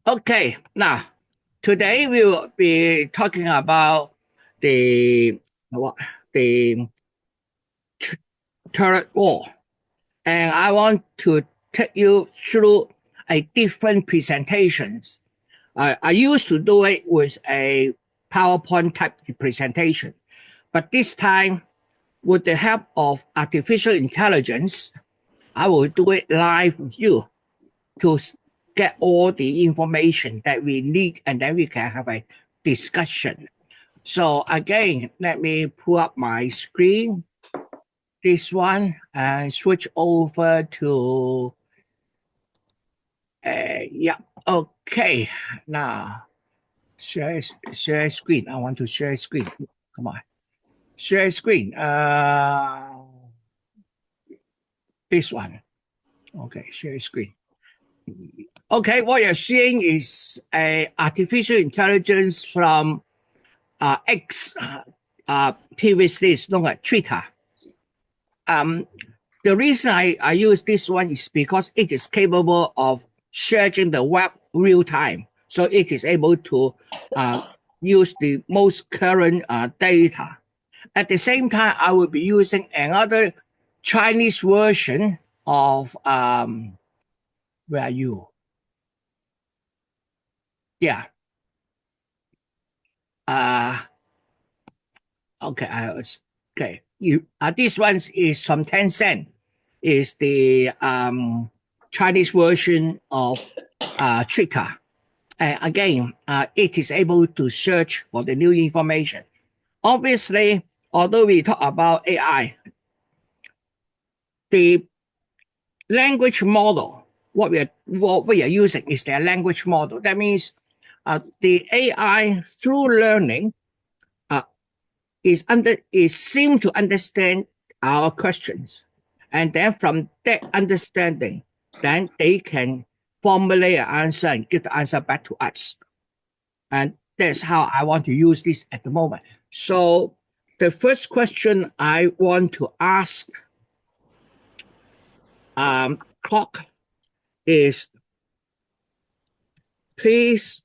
Okay, now today we will be talking about the what the turret war, and I want to take you through a different presentations. I used to do it with a PowerPoint type presentation, but this time, with the help of artificial intelligence, I will do it live with you to get all the information that we need, and then we can have a discussion. So again, let me pull up my screen, this one, and switch over to, yeah, okay. Now, share screen. I want to share screen. Come on, share screen. This one. Okay, share screen. Okay, what you're seeing is a artificial intelligence from X, previously it's known as Twitter. The reason I use this one is because it is capable of searching the web real time. So it is able to use the most current data. At the same time, I will be using another Chinese version of, where are you? Yeah. Okay, okay. This one is from Tencent. Is the Chinese version of Twitter. And again, it is able to search for the new information. Obviously, although we talk about AI, the language model, what we are using is their language model. That means the AI through learning is seem to understand our questions, and then from that understanding, then they can formulate an answer and give the answer back to us. And that's how I want to use this at the moment. So the first question I want to ask Clock is, please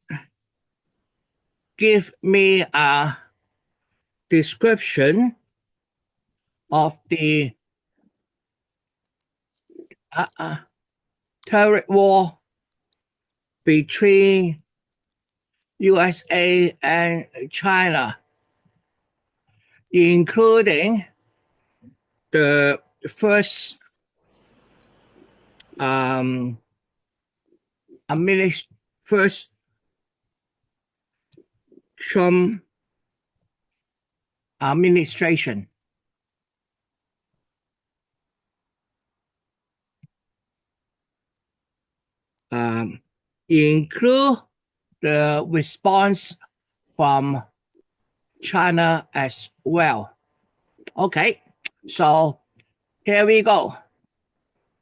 give me a description of the turret war between USA and China, including the first first Trump administration. Include the response from China as well. Okay, so here we go.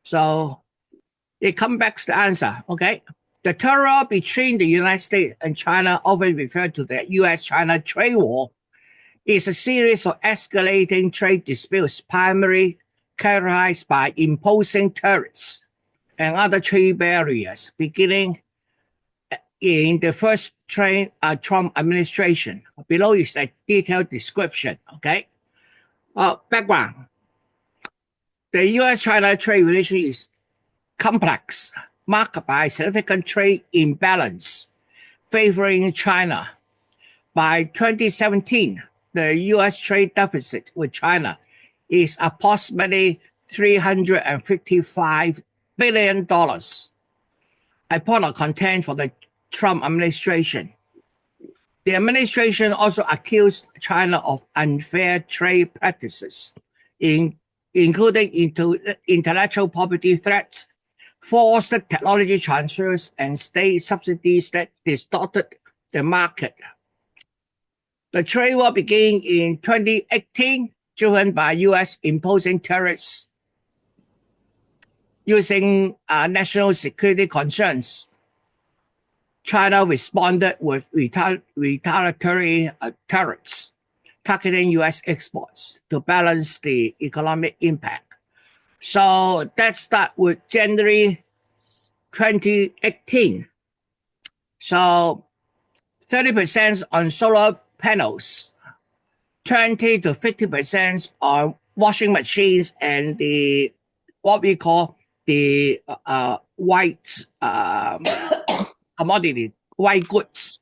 So it comes back to the answer. Okay, the terror between the United States and China, often referred to the U.S.-China trade war, is a series of escalating trade disputes, primarily characterized by imposing tariffs and other trade barriers, beginning in the first Trump administration. Below is a detailed description. Okay. Background. The U.S.-China trade relationship is complex, marked by significant trade imbalance favoring China. By 2017, the U.S. trade deficit with China is approximately $355 billion, a point of contention for the Trump administration. The administration also accused China of unfair trade practices, including intellectual property threats, forced technology transfers, and state subsidies that distorted the market. The trade war began in 2018, driven by U.S. imposing tariffs using national security concerns. China responded with retaliatory tariffs targeting U.S. exports to balance the economic impact. So that started with January 2018. So 30% on solar panels, 20 to 50% on washing machines and the what we call the white commodity, white goods.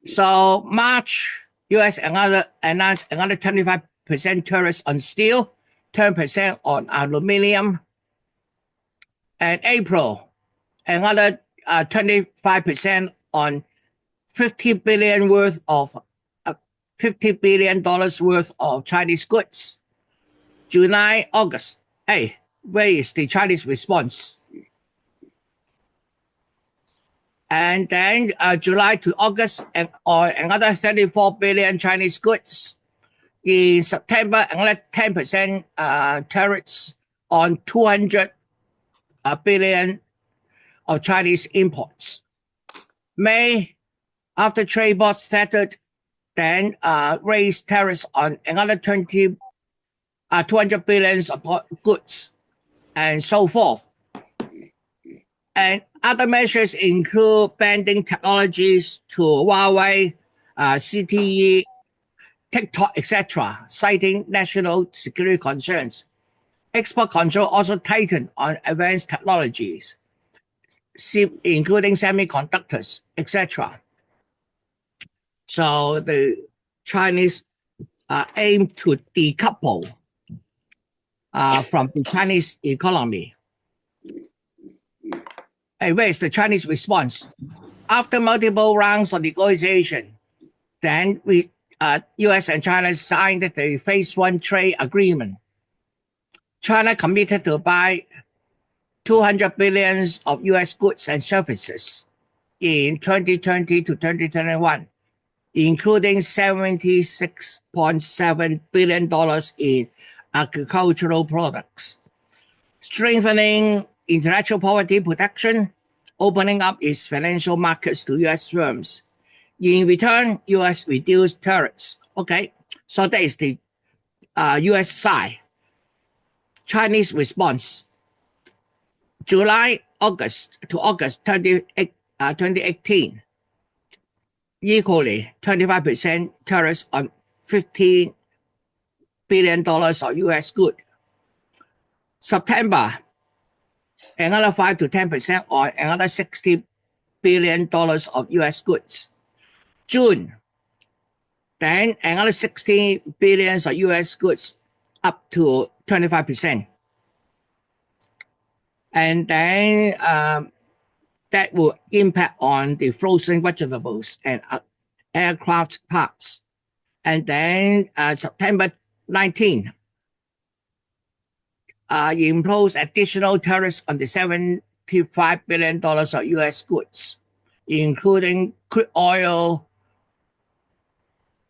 So March, U.S. announced another 25% tariffs on steel, 10% on aluminum. And April, another 25% on $50 billion worth of $50 billion worth of Chinese goods. July, August. Hey, where is the Chinese response? And then July to August, or another 34 billion Chinese goods. In September, another 10% tariffs on 200 billion of Chinese imports. May, after trade bots settled, then raised tariffs on another 200 billions of goods, and so forth. And other measures include banning technologies to Huawei, CTE, TikTok, etc., citing national security concerns. Export control also tightened on advanced technologies, including semiconductors, etc. So the Chinese aim to decouple from the Chinese economy. And where is the Chinese response? After multiple rounds of negotiation, then U.S. and China signed the Phase 1 trade agreement. China committed to buy 200 billion of U.S. goods and services in 2020 to 2021, including $76.7 billion in agricultural products, strengthening intellectual property protection, opening up its financial markets to U.S. firms. In return, U.S. reduced tariffs. Okay, so that is the U.S. side. Chinese response. July, August to August 2018, equally 25% tariffs on $15 billion of U.S. goods. September, another 5 to 10% on another $60 billion of U.S. goods. June, then another 60 billion of U.S. goods up to 25%. And then that will impact on the frozen vegetables and aircraft parts. And then September 19, impose additional tariffs on the $75 billion of U.S. goods, including crude oil,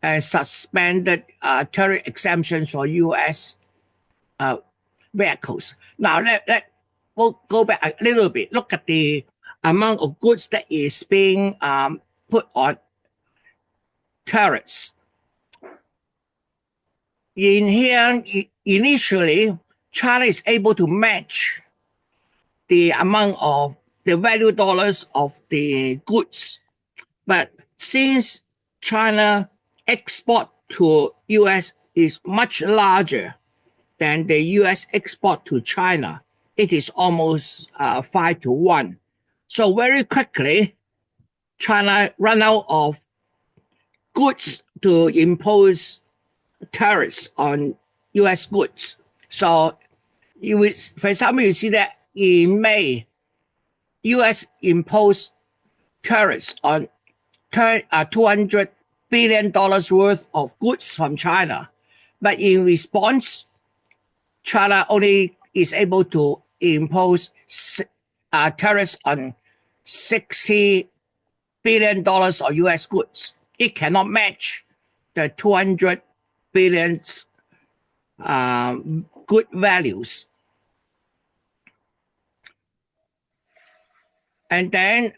and suspended tariff exemptions for U.S. vehicles. Now, we'll go back a little bit. Look at the amount of goods that is being put on tariffs. In here, initially, China is able to match the amount of the value dollars of the goods. But since China export to U.S. is much larger than the U.S. export to China, it is almost 5 to 1. So very quickly, China ran out of goods to impose tariffs on U.S. goods. So, for example, you see that in May, U.S. imposed tariffs on $200 billion worth of goods from China. But in response, China only is able to impose tariffs on $60 billion of U.S. goods. It cannot match the 200 billion good values. And then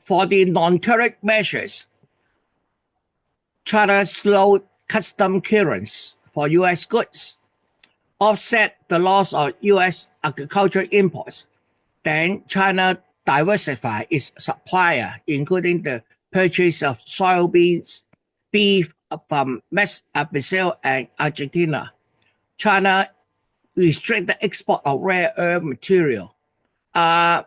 for the non-tariff measures, China slowed custom clearance for U.S. goods, offset the loss of U.S. agricultural imports, Then China diversify its supplier, including the purchase of soybeans, beef from Brazil and Argentina. China restrict the export of rare earth material. That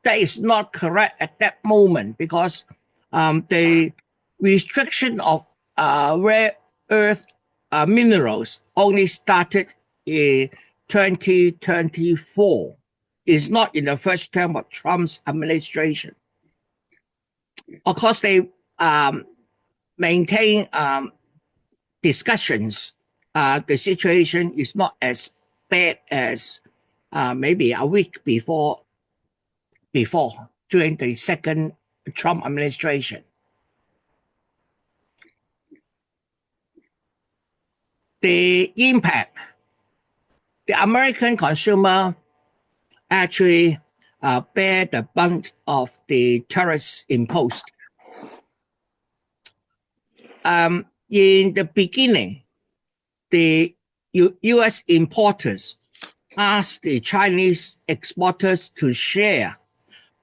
is not correct at that moment because the restriction of rare earth minerals only started in 2024. It's not in the first term of Trump's administration. Of course, they maintain discussions. The situation is not as bad as maybe a week before during the second Trump administration. The impact, the American consumer actually bear the brunt of the tariffs imposed. In the beginning, the U.S. importers asked the Chinese exporters to share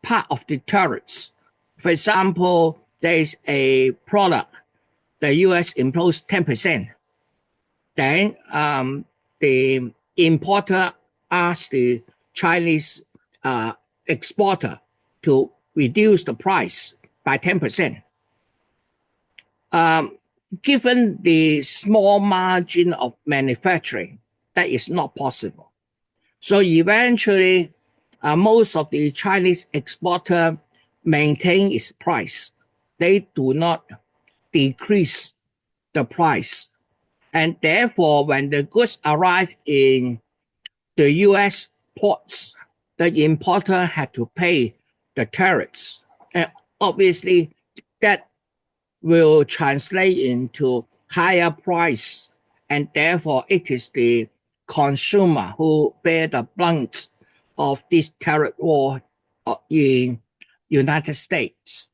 part of the tariffs. For example, there is a product, the U.S. imposed 10%. Then the importer asked the Chinese exporter to reduce the price by 10%. Given the small margin of manufacturing, that is not possible. So eventually, most of the Chinese exporter maintain its price. They do not decrease the price. And therefore, when the goods arrive in the U.S. ports, the importer had to pay the tariffs. And obviously, that will translate into higher price. And therefore, it is the consumer who bear the brunt of this tariff war in United States.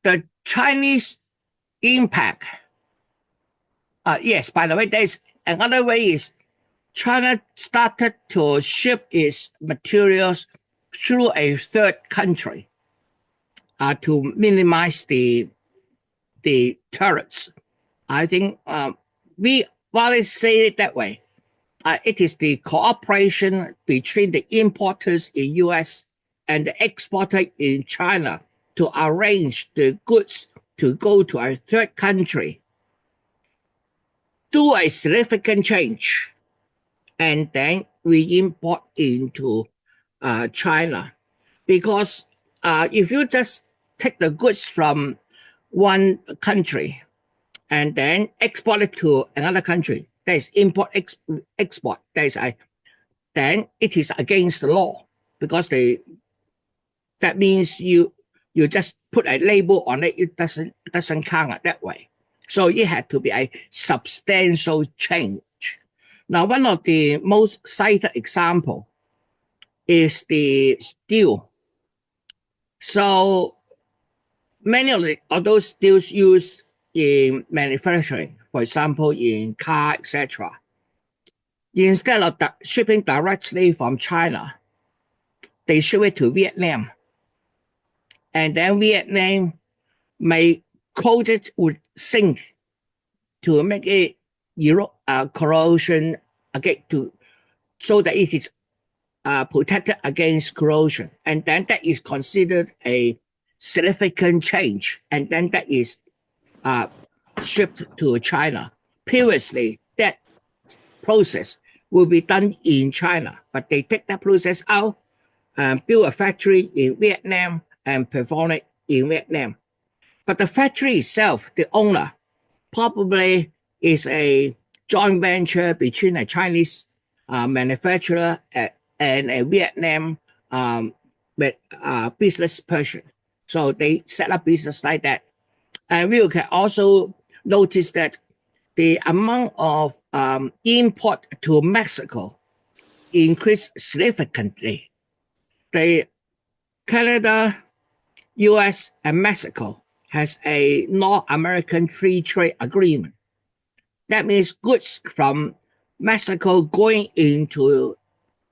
The Chinese impact, yes, by the way, there's another way is China started to ship its materials through a third country to minimize the tariffs. I think we rather say it that way. It is the cooperation between the importers in U.S. and the exporter in China to arrange the goods to go to a third country, do a significant change, and then we import into China. Because if you just take the goods from one country and then export it to another country, there is import export. Then it is against the law because that means you just put a label on it. It doesn't count that way. So it had to be a substantial change. Now, one of the most cited example is the steel. So many of those steels used in manufacturing, for example, in car, etc. Instead of shipping directly from China, they ship it to Vietnam. And then Vietnam may coat it with zinc to make it corrosion so that it is protected against corrosion. And then that is considered a significant change. And then that is shipped to China. Previously, that process will be done in China, but they take that process out, build a factory in Vietnam, and perform it in Vietnam. But the factory itself, the owner, probably is a joint venture between a Chinese manufacturer and a Vietnam business person. So they set up business like that. And we can also notice that the amount of import to Mexico increased significantly. The Canada, US, and Mexico has a North American free trade agreement. That means goods from Mexico going into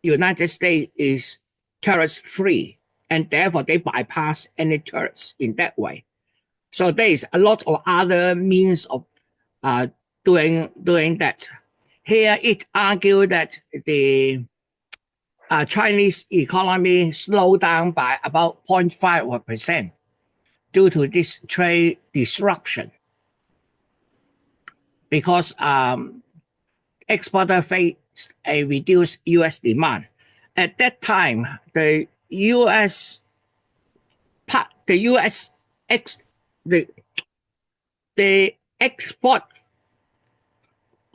United States is tariff free, and therefore they bypass any tariffs in that way. So there is a lot of other means of uh, doing that. Here it argued that the Chinese economy slowed down by about 0.5% due to this trade disruption because exporter faced a reduced U.S. demand. At that time, the U.S. the U.S. the export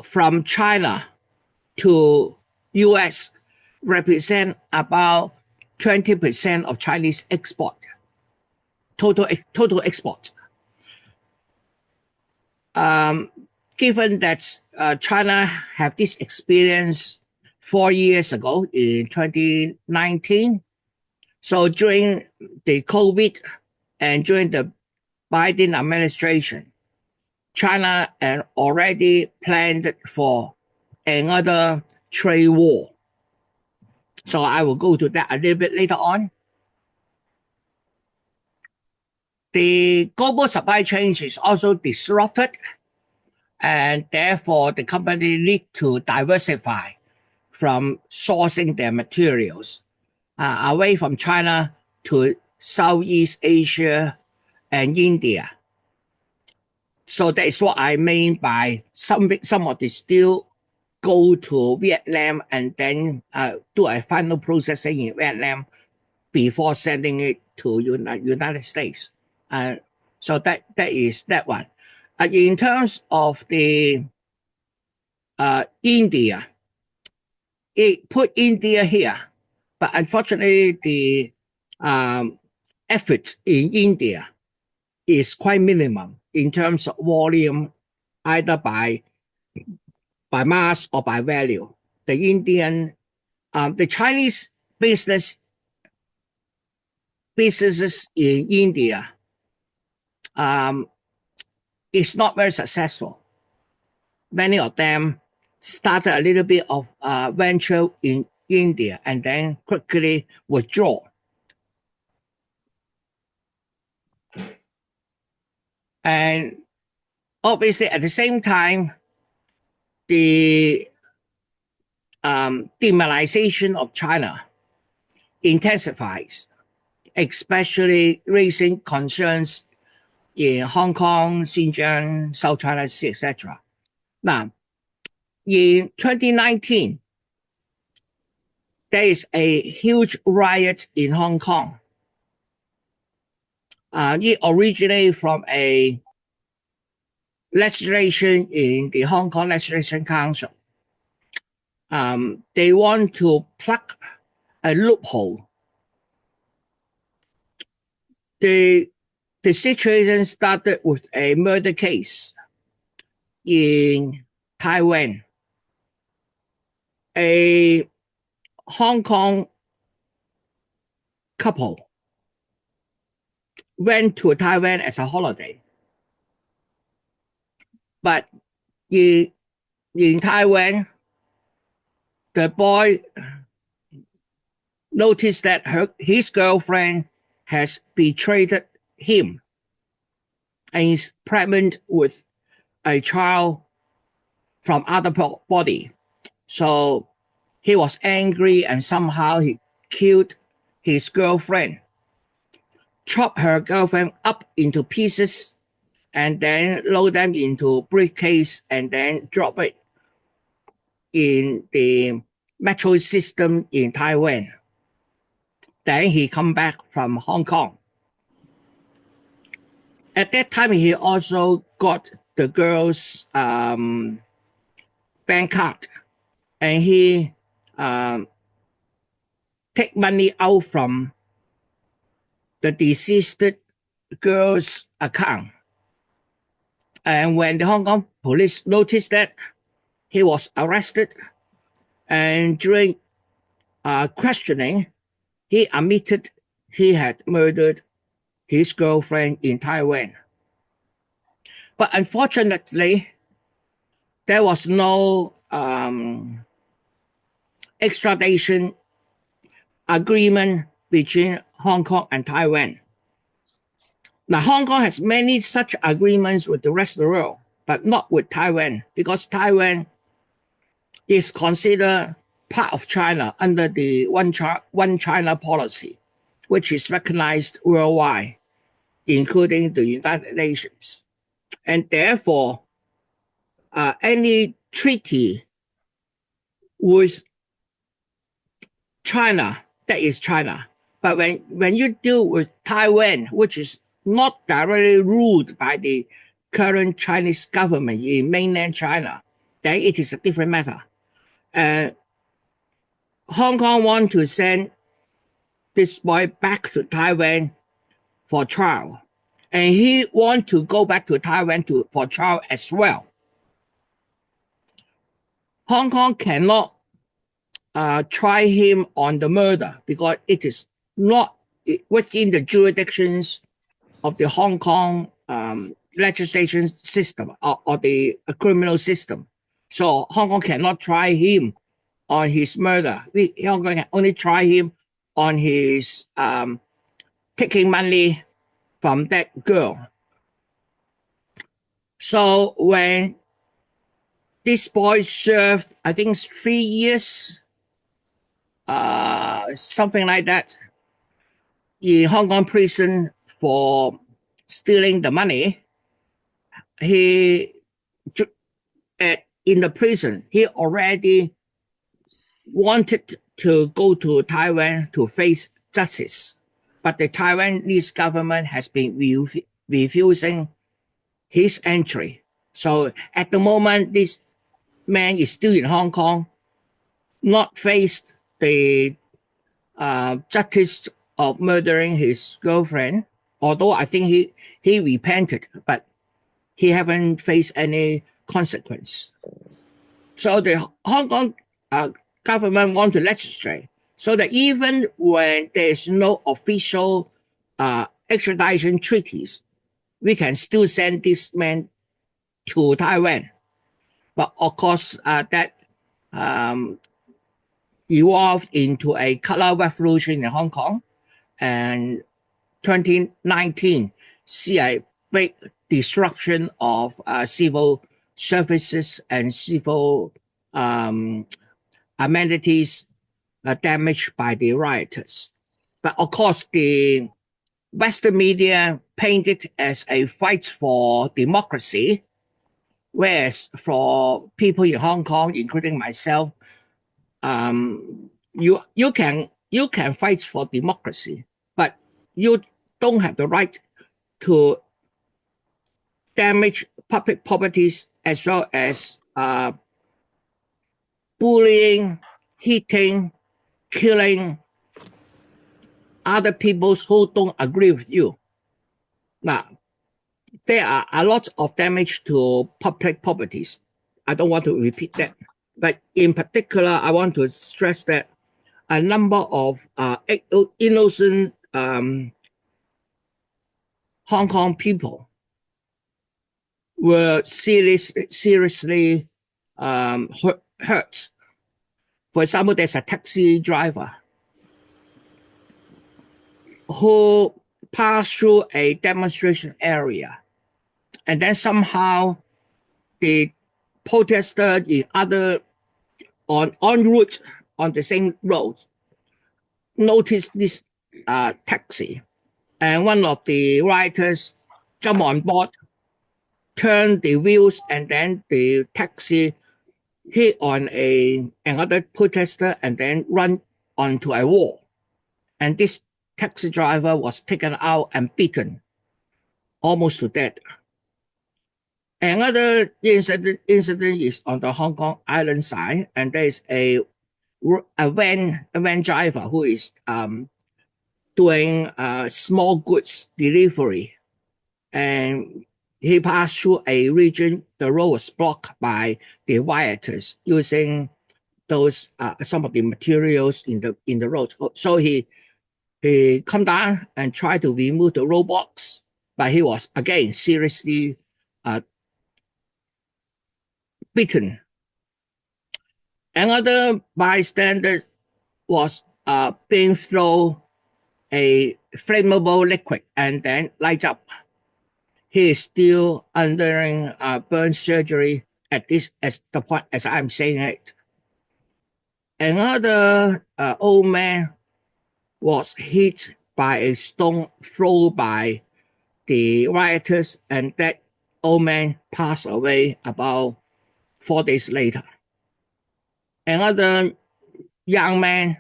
from China to U.S. represent about 20% of Chinese export, total export. Given that China had this experience 4 years ago in 2019, so during the COVID and during the Biden administration, China had already planned for another trade war. So I will go to that a little bit later on. The global supply chain is also disrupted, and therefore the company need to diversify from sourcing their materials away from China to Southeast Asia and India. So that is what I mean by some of the steel go to Vietnam and then do a final processing in Vietnam before sending it to United States. So that is that one. In terms of the India, it put India here, but unfortunately the effort in India is quite minimum in terms of volume, either by mass or by value. The Chinese businesses in India is not very successful. Many of them started a little bit of venture in India and then quickly withdraw. And obviously at the same time, the demilitarization of China intensifies, especially raising concerns in Hong Kong, Xinjiang, South China Sea, etc. Now, in 2019, there is a huge riot in Hong Kong. It originated from a legislation in the Hong Kong Legislation Council. They want to plug a loophole. The situation started with a murder case in Taiwan. A Hong Kong couple went to Taiwan as a holiday. But in Taiwan, the boy noticed that his girlfriend has betrayed him and is pregnant with a child from other body. So he was angry and somehow he killed his girlfriend, chopped her girlfriend up into pieces, and then load them into briefcase and then drop it in the metro system in Taiwan. Then he come back from Hong Kong. At that time, he also got the girl's bank card, and he take money out from the deceased girl's account. And when the Hong Kong police noticed that, he was arrested, and during questioning, he admitted he had murdered his girlfriend in Taiwan. But unfortunately, there was no extradition agreement between Hong Kong and Taiwan. Now, Hong Kong has many such agreements with the rest of the world, but not with Taiwan, because Taiwan is considered part of China under the One China policy, which is recognized worldwide, including the United Nations. And therefore, any treaty with China, that is China. But when you deal with Taiwan, which is not directly ruled by the current Chinese government in mainland China, then it is a different matter. Hong Kong want to send this boy back to Taiwan for trial. And he want to go back to Taiwan for trial as well. Hong Kong cannot try him on the murder because it is not within the jurisdictions of the Hong Kong legislation system or the criminal system. So Hong Kong cannot try him on his murder. Hong Kong can only try him on his taking money from that girl. So when this boy served, I think 3 years, something like that, in Hong Kong prison for stealing the money, in the prison, he already wanted to go to Taiwan to face justice. But the Taiwanese government has been refusing his entry. So at the moment, this man is still in Hong Kong, not faced the justice of murdering his girlfriend, although I think he repented, but he haven't faced any consequence. So the Hong Kong government want to legislate so that even when there is no official extradition treaties, we can still send this man to Taiwan. But of course, that evolved into a color revolution in Hong Kong, and 2019 see a big disruption of civil services and civil amenities damaged by the rioters. But of course, the Western media paint it as a fight for democracy, whereas for people in Hong Kong, including myself, you can fight for democracy, but you don't have the right to damage public properties as well as bullying, hitting, killing other people who don't agree with you. Now, there are a lot of damage to public properties. I don't want to repeat that. But in particular, I want to stress that a number of innocent Hong Kong people were seriously hurt. For example, there's a taxi driver who passed through a demonstration area, and then somehow the protester in other en route on the same road noticed this taxi, and one of the rioters jumped on board, turned the wheels, and then the taxi hit on another protester and then run onto a wall. And this taxi driver was taken out and beaten almost to death. Another incident is on the Hong Kong Island side, and there is a van driver who is doing small goods delivery, and he passed through a region. The road was blocked by the rioters using those some of the materials in the road. So he come down and tried to remove the roadblocks, but he was again seriously beaten. Another bystander was being thrown a flammable liquid and then lights up. He is still undergoing burn surgery at this as the point as I'm saying it. Another old man was hit by a stone thrown by the rioters, and that old man passed away about 4 days later. Another young man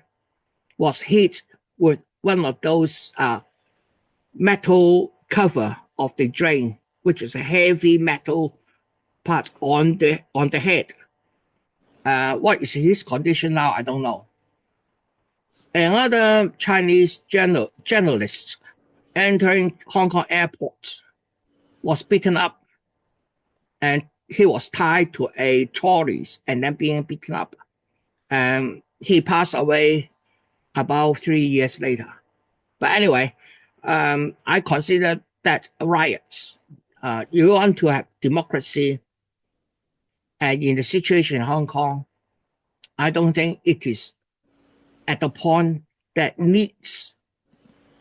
was hit with one of those metal cover of the drain, which is a heavy metal part on the head. What is his condition now? I don't know. Another Chinese journalist entering Hong Kong airport was beaten up, and he was tied to a trolleys and then being beaten up. He passed away about 3 years later. But anyway, I consider that riots. You want to have democracy, and in the situation in Hong Kong, I don't think it is at the point that needs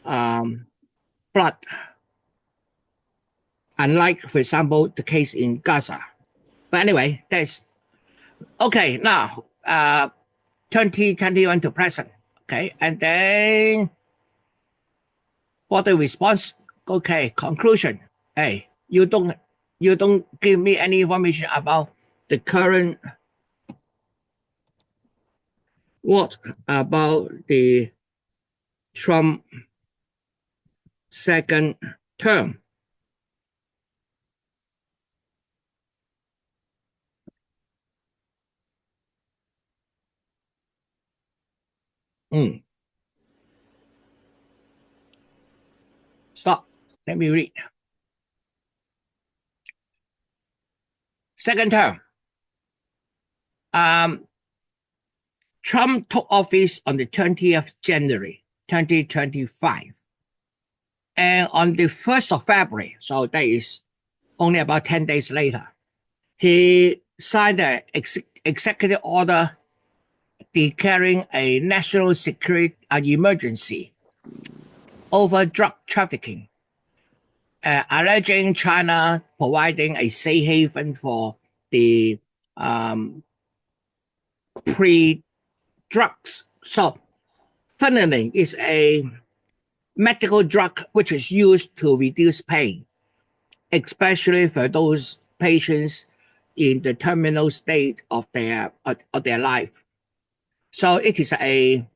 blood. Unlike, for example, the case in Gaza. But anyway, that's okay. Now, 2021 to present. Okay, and then what the response? Okay, conclusion. Hey, you don't give me any information about the current. What about the Trump second term? Stop. Let me read. Second term. Trump took office on the 20th January 2025. And on the 1st of February, so that is only about 10 days later, he signed an executive order declaring a national security emergency over drug trafficking, alleging China providing a safe haven for the pre-drugs. So fentanyl is a medical drug which is used to reduce pain, especially for those patients in the terminal state of their life. So it is a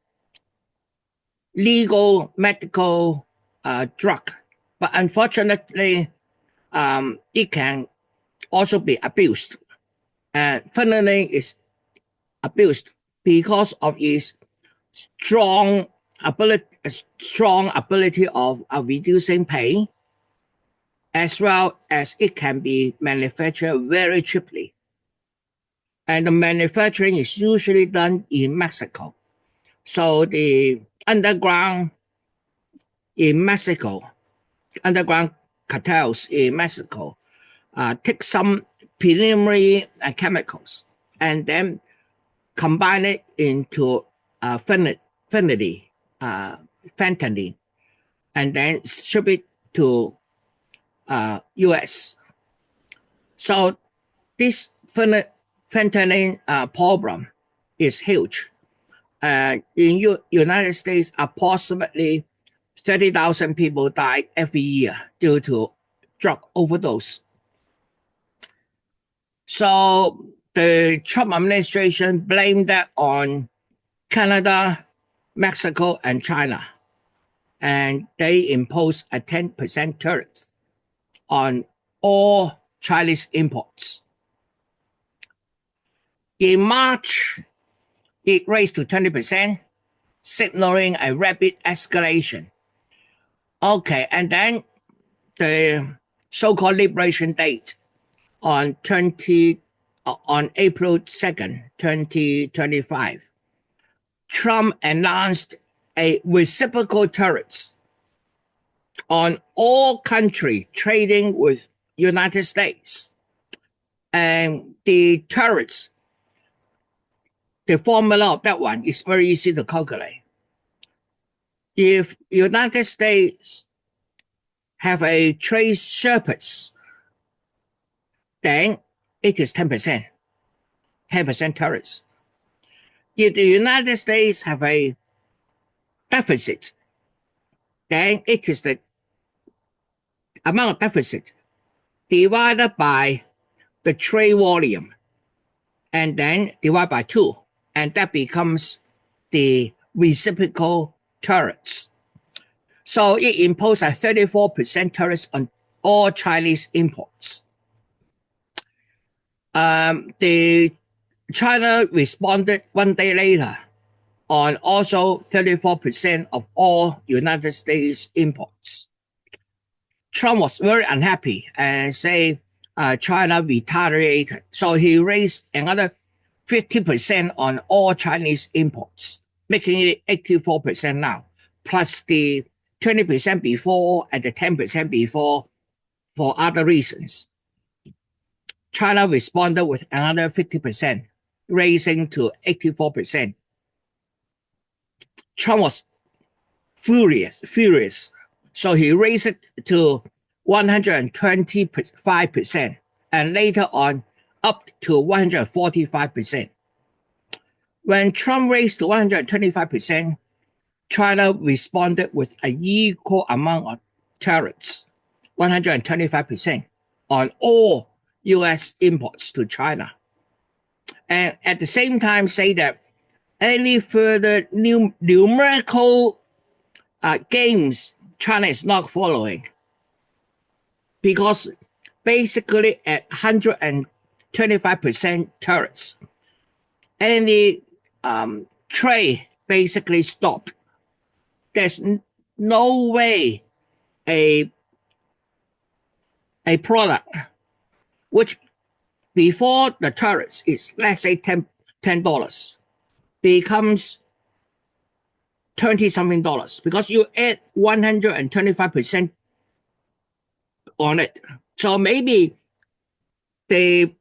legal medical drug, but unfortunately, it can also be abused. Fentanyl is abused because of its strong ability of reducing pain, as well as it can be manufactured very cheaply. And the manufacturing is usually done in Mexico. So the underground cartels in Mexico take some preliminary chemicals and then combine it into fentanyl, and then ship it to U.S. So this fentanyl problem is huge. In United States, approximately 30,000 people die every year due to drug overdose. So the Trump administration blamed that on Canada, Mexico, and China. And they imposed a 10% tariff on all Chinese imports. In March, it raised to 20%, signaling a rapid escalation. Okay, and then the so-called Liberation Date on April 2nd, 2025, Trump announced a reciprocal tariff on all countries trading with United States. And the the formula of that one is very easy to calculate. If United States have a trade surplus, then it is 10%, 10% tariffs. If the United States have a deficit, then it is the amount of deficit divided by the trade volume and then divide by 2, and that becomes the reciprocal tariffs. So it imposed a 34% tariffs on all Chinese imports. The China responded 1 day later on also 34% of all United States imports. Trump was very unhappy and said China retaliated. So he raised another 50% on all Chinese imports, making it 84% now, plus the 20% before and the 10% before for other reasons. China responded with another 50%, raising to 84%. Trump was furious. So he raised it to 125% and later on up to 145%. When Trump raised to 125%, China responded with an equal amount of tariffs, 125% on all U.S. imports to China. And at the same time say that any further numerical gains China is not following, because basically at 125% tariffs, any trade basically stopped. There's no way a product which before the tariffs is, let's say $10 becomes $20-something because you add 125% on it. So maybe the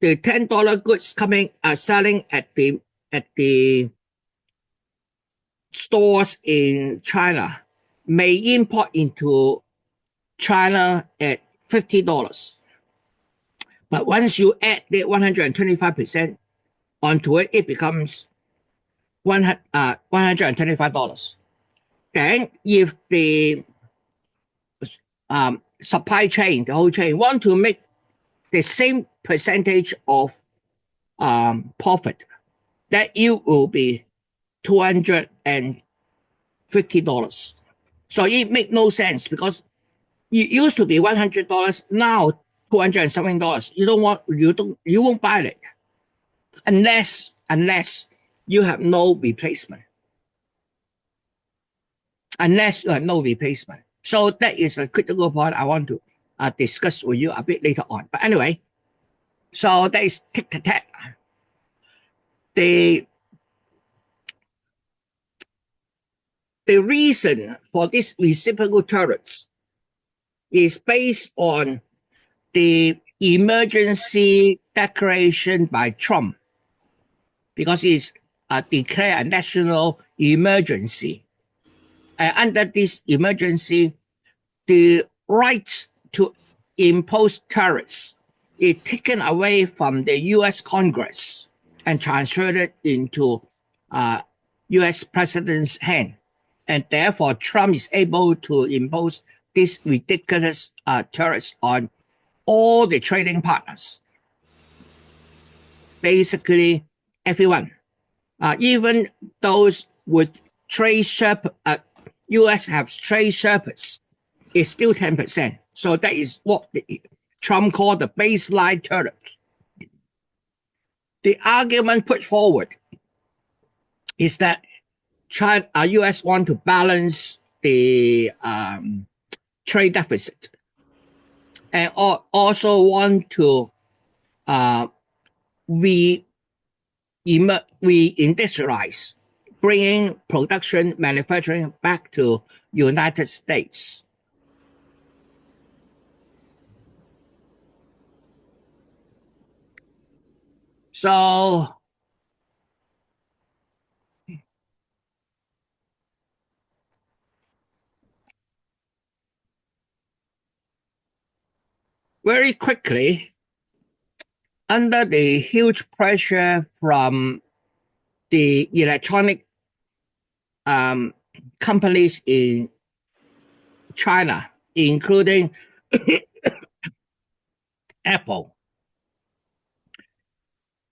$10 goods selling at the stores in China may import into China at $50. But once you add the 125% onto it, it becomes $125. Then if the supply chain, the whole chain, want to make the same percentage of profit, that yield will be $250. So it makes no sense because it used to be $100, now $200-something. You won't buy it unless you have no replacement. Unless you have no replacement. So that is a critical point I want to discuss with you a bit later on. But anyway, so that is tick-tack. The reason for this reciprocal tariffs is based on the emergency declaration by Trump, because he's declared a national emergency. Under this emergency, the right to impose tariffs is taken away from the U.S. Congress and transferred into U.S. President's hand. And therefore, Trump is able to impose these ridiculous tariffs on all the trading partners. Basically, everyone, even those with trade surplus, U.S. have trade surplus, is still 10%. So that is what Trump called the baseline tariff. The argument put forward is that U.S. want to balance the trade deficit and also want to reindustrialize, bringing production, manufacturing back to United States. So very quickly, under the huge pressure from the electronic companies in China, including Apple,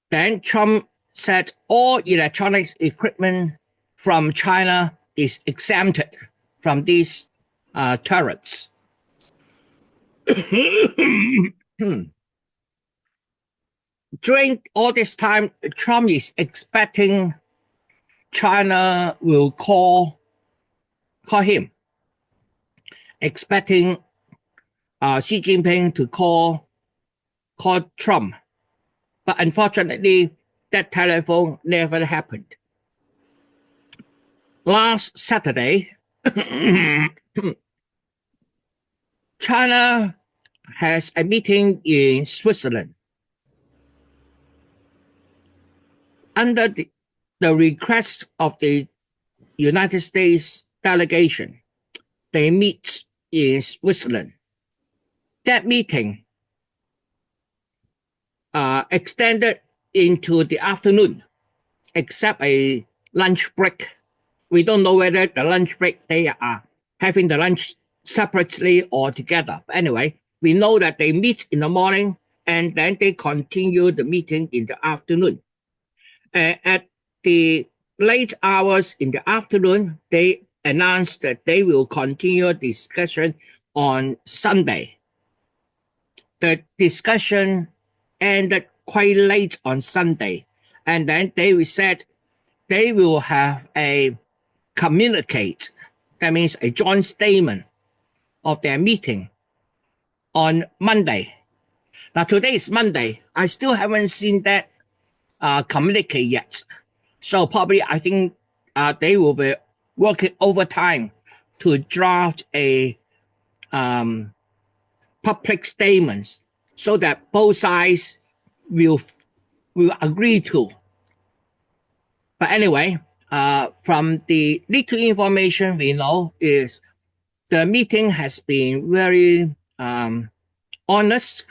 then Trump said all electronics equipment from China is exempted from these tariffs. During all this time, Trump is expecting China will call him, expecting Xi Jinping to call Trump. But unfortunately, that telephone never happened. Last Saturday, China has a meeting in Switzerland. Under the request of the United States delegation, they meet in Switzerland. That meeting extended into the afternoon, except a lunch break. We don't know whether the lunch break they are having the lunch separately or together. But anyway, we know that they meet in the morning and then they continue the meeting in the afternoon. At the late hours in the afternoon, they announced that they will continue discussion on Sunday. The discussion ended quite late on Sunday, and then they said they will have a communicate, that means a joint statement of their meeting on Monday. Now today is Monday. I still haven't seen that communicate yet. So probably I think they will be working overtime to draft a public statement so that both sides will agree to. But anyway, from the little information we know is the meeting has been very honest.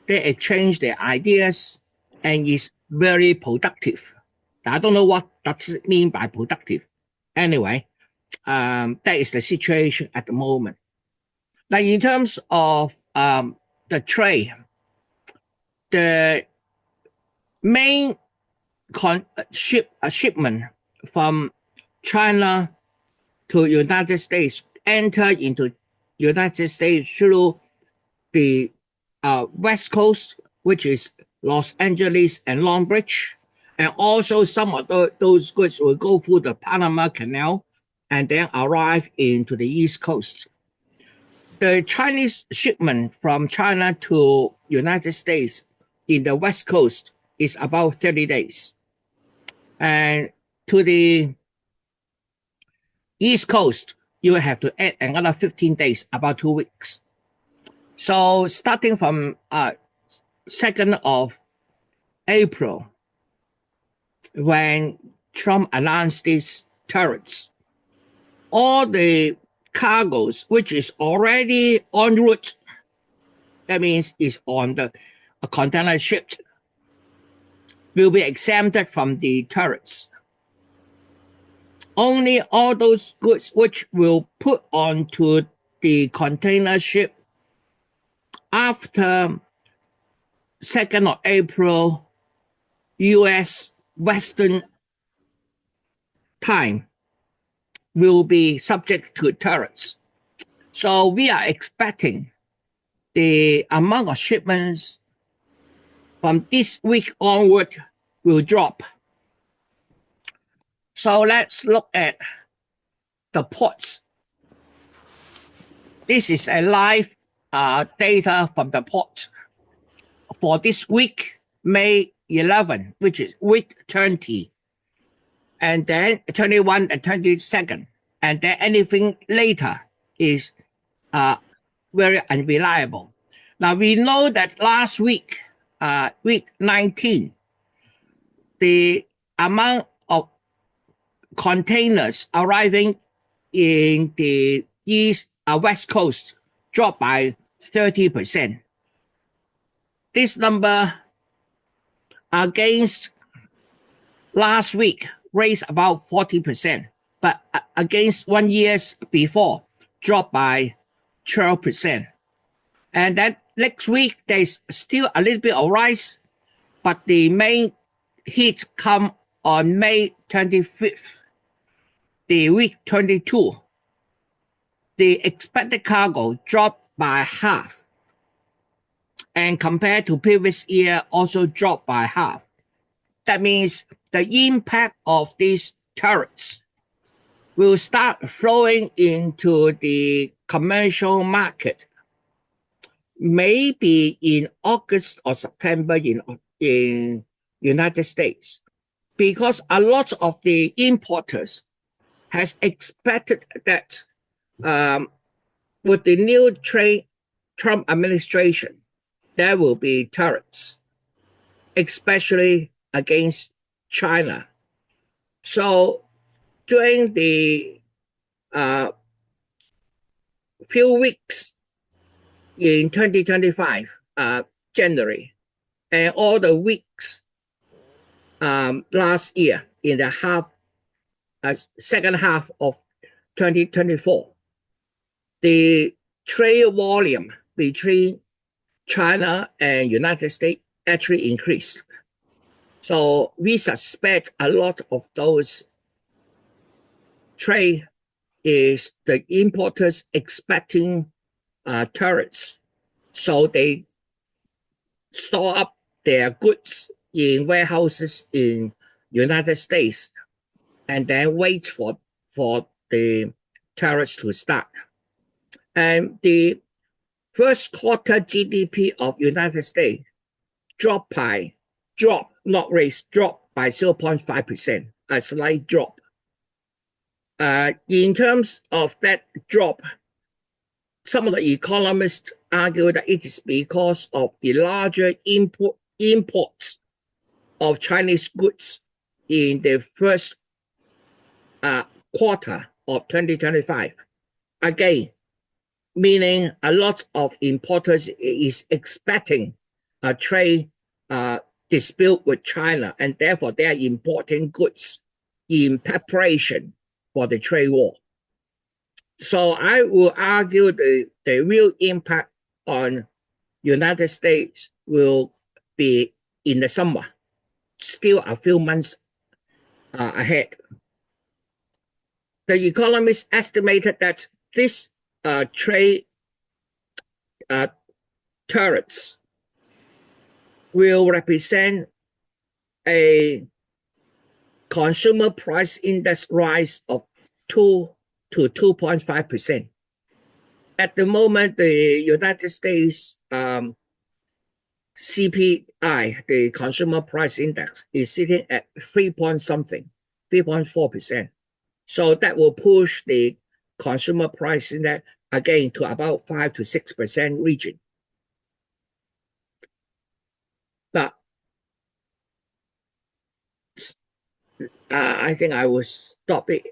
They exchange their ideas and is very productive. I don't know what does it mean by productive. Anyway, that is the situation at the moment. Now, in terms of the trade, the main shipment from China to United States enter into United States through the West Coast, which is Los Angeles and Long Beach. And also some of those goods will go through the Panama Canal and then arrive into the East Coast. The Chinese shipment from China to United States in the West Coast is about 30 days. And to the East Coast, you have to add another 15 days, about 2 weeks. So starting from 2nd of April, when Trump announced these tariffs, all the cargoes which is already en route, that means is on the container ship, will be exempted from the tariffs. Only all those goods which will put onto the container ship after 2nd of April U.S. Western time will be subject to tariffs. So we are expecting the amount of shipments from this week onward will drop. So let's look at the ports. This is a live data from the port for this week, May 11, which is week 20, and then 21 and 22nd, and then anything later is very unreliable. Now we know that last week, week 19, the amount of containers arriving in the West Coast dropped by 30%. this number against last week raised about 40%, but against 1 year before dropped by 12%. And then next week there's still a little bit of rise, but the main hit come on May 25th, the week 22. The expected cargo dropped by half, and compared to previous year also dropped by half. That means the impact of these tariffs will start flowing into the commercial market maybe in August or September in United States, because a lot of the importers has expected that with the new Trump administration, there will be tariffs, especially against China. So during the few weeks in 2025, January, and all the weeks last year in the second half of 2024, the trade volume between China and United States actually increased. So we suspect a lot of those trade is the importers expecting tariffs. So they store up their goods in warehouses in United States and then wait for the tariffs to start. And the first quarter GDP of United States dropped, not raised, dropped by 0.5%, a slight drop. In terms of that drop, some of the economists argue that it is because of the larger imports of Chinese goods in the first quarter of 2025. Again, meaning a lot of importers is expecting a trade dispute with China, and therefore they are importing goods in preparation for the trade war. So I will argue the real impact on United States will be in the summer, still a few months ahead. The economists estimated that this trade tariffs will represent a consumer price index rise of 2 to 2.5%. At the moment, the United States CPI, the consumer price index, is sitting at 3.4%. So that will push the consumer price index again to about 5 to 6% region. But I think I will stop it.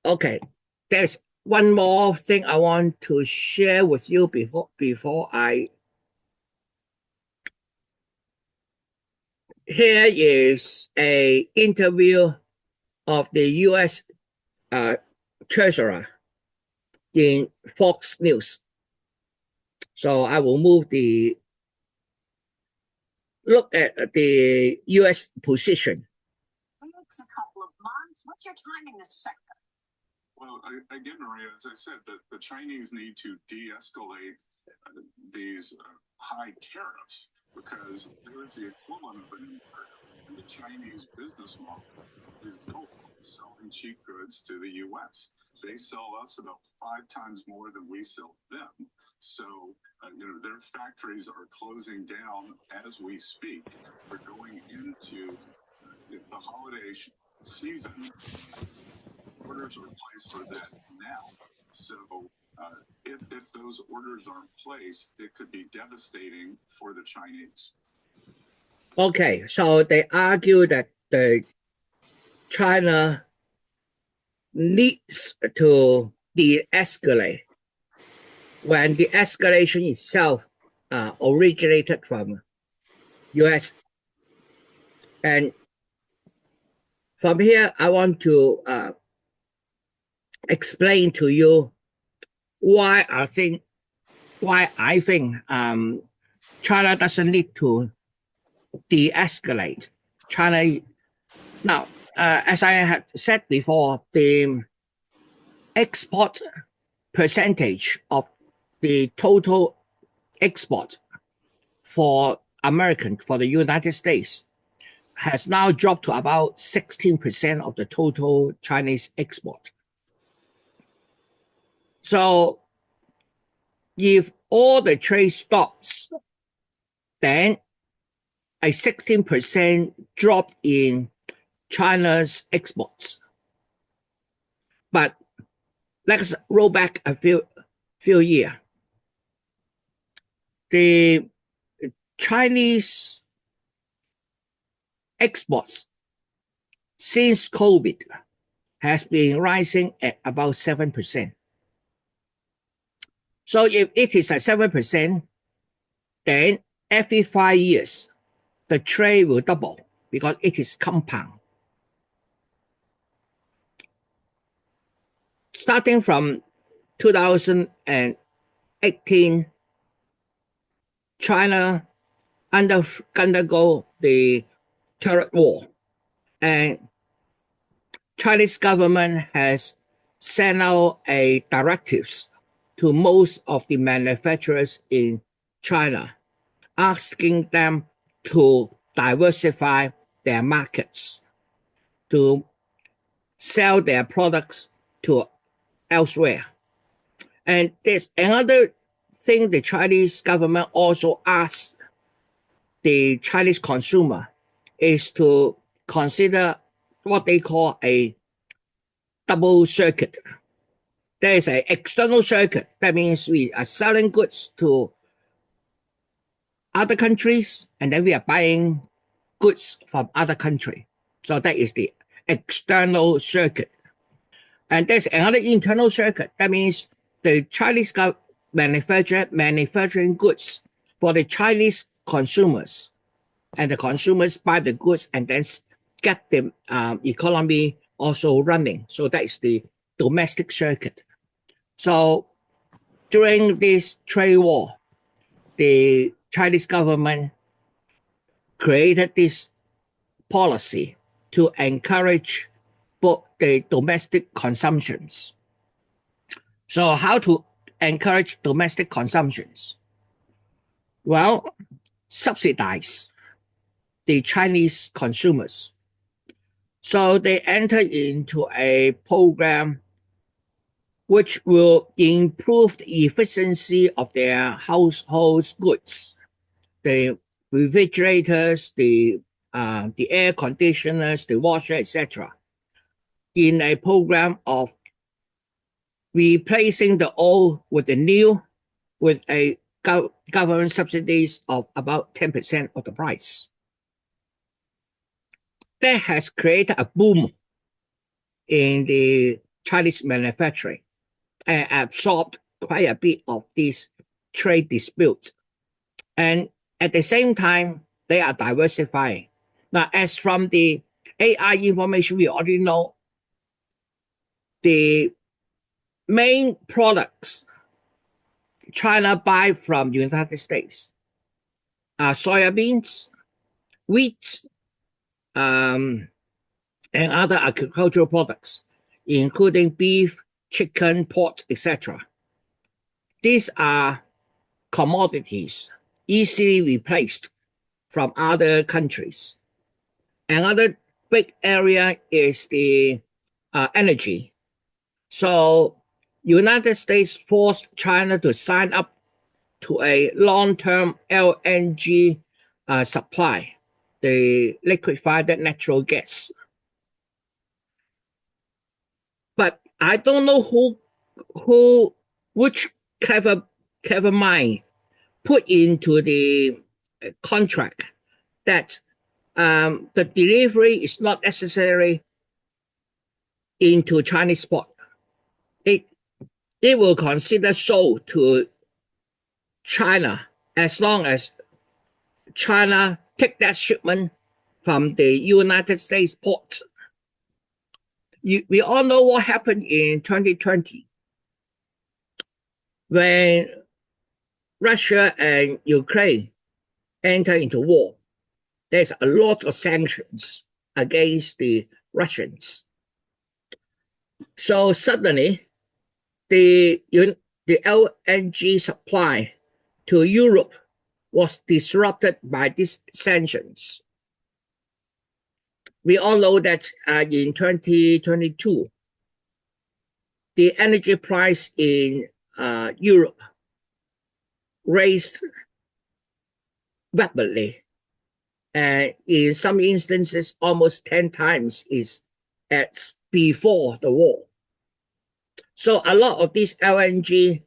Okay, there's one more thing I want to share with you before I. Here is an interview of the U.S. Treasurer in Fox News. So I will move look at the U.S. position. Next a couple of months. What's your timing this sector? Well, again, Maria, as I said, the Chinese need to de-escalate these high tariffs, because there is the equivalent of an imperative in the Chinese business model is built on selling cheap goods to the U.S. They sell us about 5 times more than we sell them. So, their factories are closing down as we speak. We're going into the holiday season. Orders are placed for that now. So if those orders aren't placed, it could be devastating for the Chinese. Okay, so they argue that the China needs to de-escalate when the escalation itself originated from US. And from here, I want to explain to you why I think China doesn't need to de-escalate. China now, as I had said before, the export percentage of the total export for the United States has now dropped to about 16% of the total Chinese export. So if all the trade stops, then a 16% drop in China's exports. But let's roll back a few years. The Chinese exports since COVID has been rising at about 7%. So if it is at 7%, then every 5 years, the trade will double because it is compound. Starting from 2018, China undergo the Third War, and Chinese government has sent out a directives to most of the manufacturers in China, asking them to diversify their markets, to sell their products to elsewhere. And there's another thing the Chinese government also asks the Chinese consumer is to consider what they call a double circuit. There is an external circuit. That means we are selling goods to other countries, and then we are buying goods from other countries. So that is the external circuit. And there's another internal circuit. That means the Chinese manufacturing goods for the Chinese consumers, and the consumers buy the goods and then get the economy also running. So that is the domestic circuit. So during this trade war, the Chinese government created this policy to encourage both the domestic consumptions. So how to encourage domestic consumptions? Well, subsidize the Chinese consumers. So they entered into a program which will improve the efficiency of their household goods, the refrigerators, the air conditioners, the washer, etc., in a program of replacing the old with the new, with a government subsidies of about 10% of the price. That has created a boom in the Chinese manufacturing and absorbed quite a bit of these trade disputes. And at the same time, they are diversifying. Now, as from the AI information, we already know the main products China buy from the United States are soybeans, wheat, and other agricultural products, including beef, chicken, pork, etc. These are commodities easily replaced from other countries. Another big area is the energy. So United States forced China to sign up to a long-term LNG supply, the liquefied natural gas. But I don't know which clever mind put into the contract that the delivery is not necessary into Chinese port. It will consider sold to China as long as China take that shipment from the United States port. We all know what happened in 2020 when Russia and Ukraine enter into war. There's a lot of sanctions against the Russians. So suddenly, the LNG supply to Europe was disrupted by these sanctions. We all know that in 2022, the energy price in Europe raised rapidly, and in some instances, almost 10 times is as before the war. So a lot of this LNG,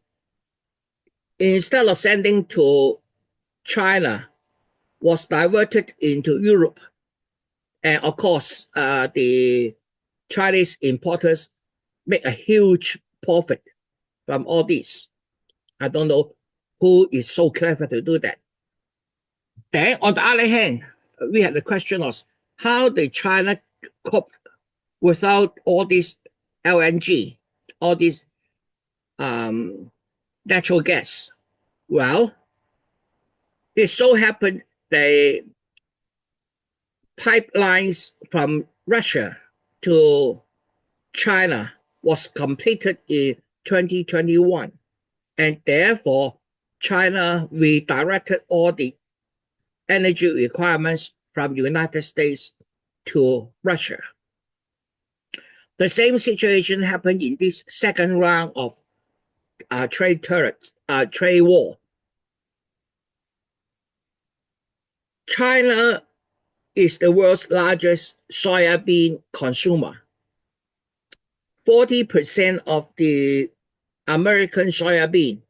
instead of sending to China, was diverted into Europe. And of course, the Chinese importers make a huge profit from all this. I don't know who is so clever to do that. Then, on the other hand, we had the question of how did China cope without all this LNG, all this natural gas? Well, it so happened the pipelines from Russia to China was completed in 2021, and therefore China redirected all the energy requirements from the United States to Russia. The same situation happened in this second round of trade war. China is the world's largest soybean consumer. 40% of the American soybean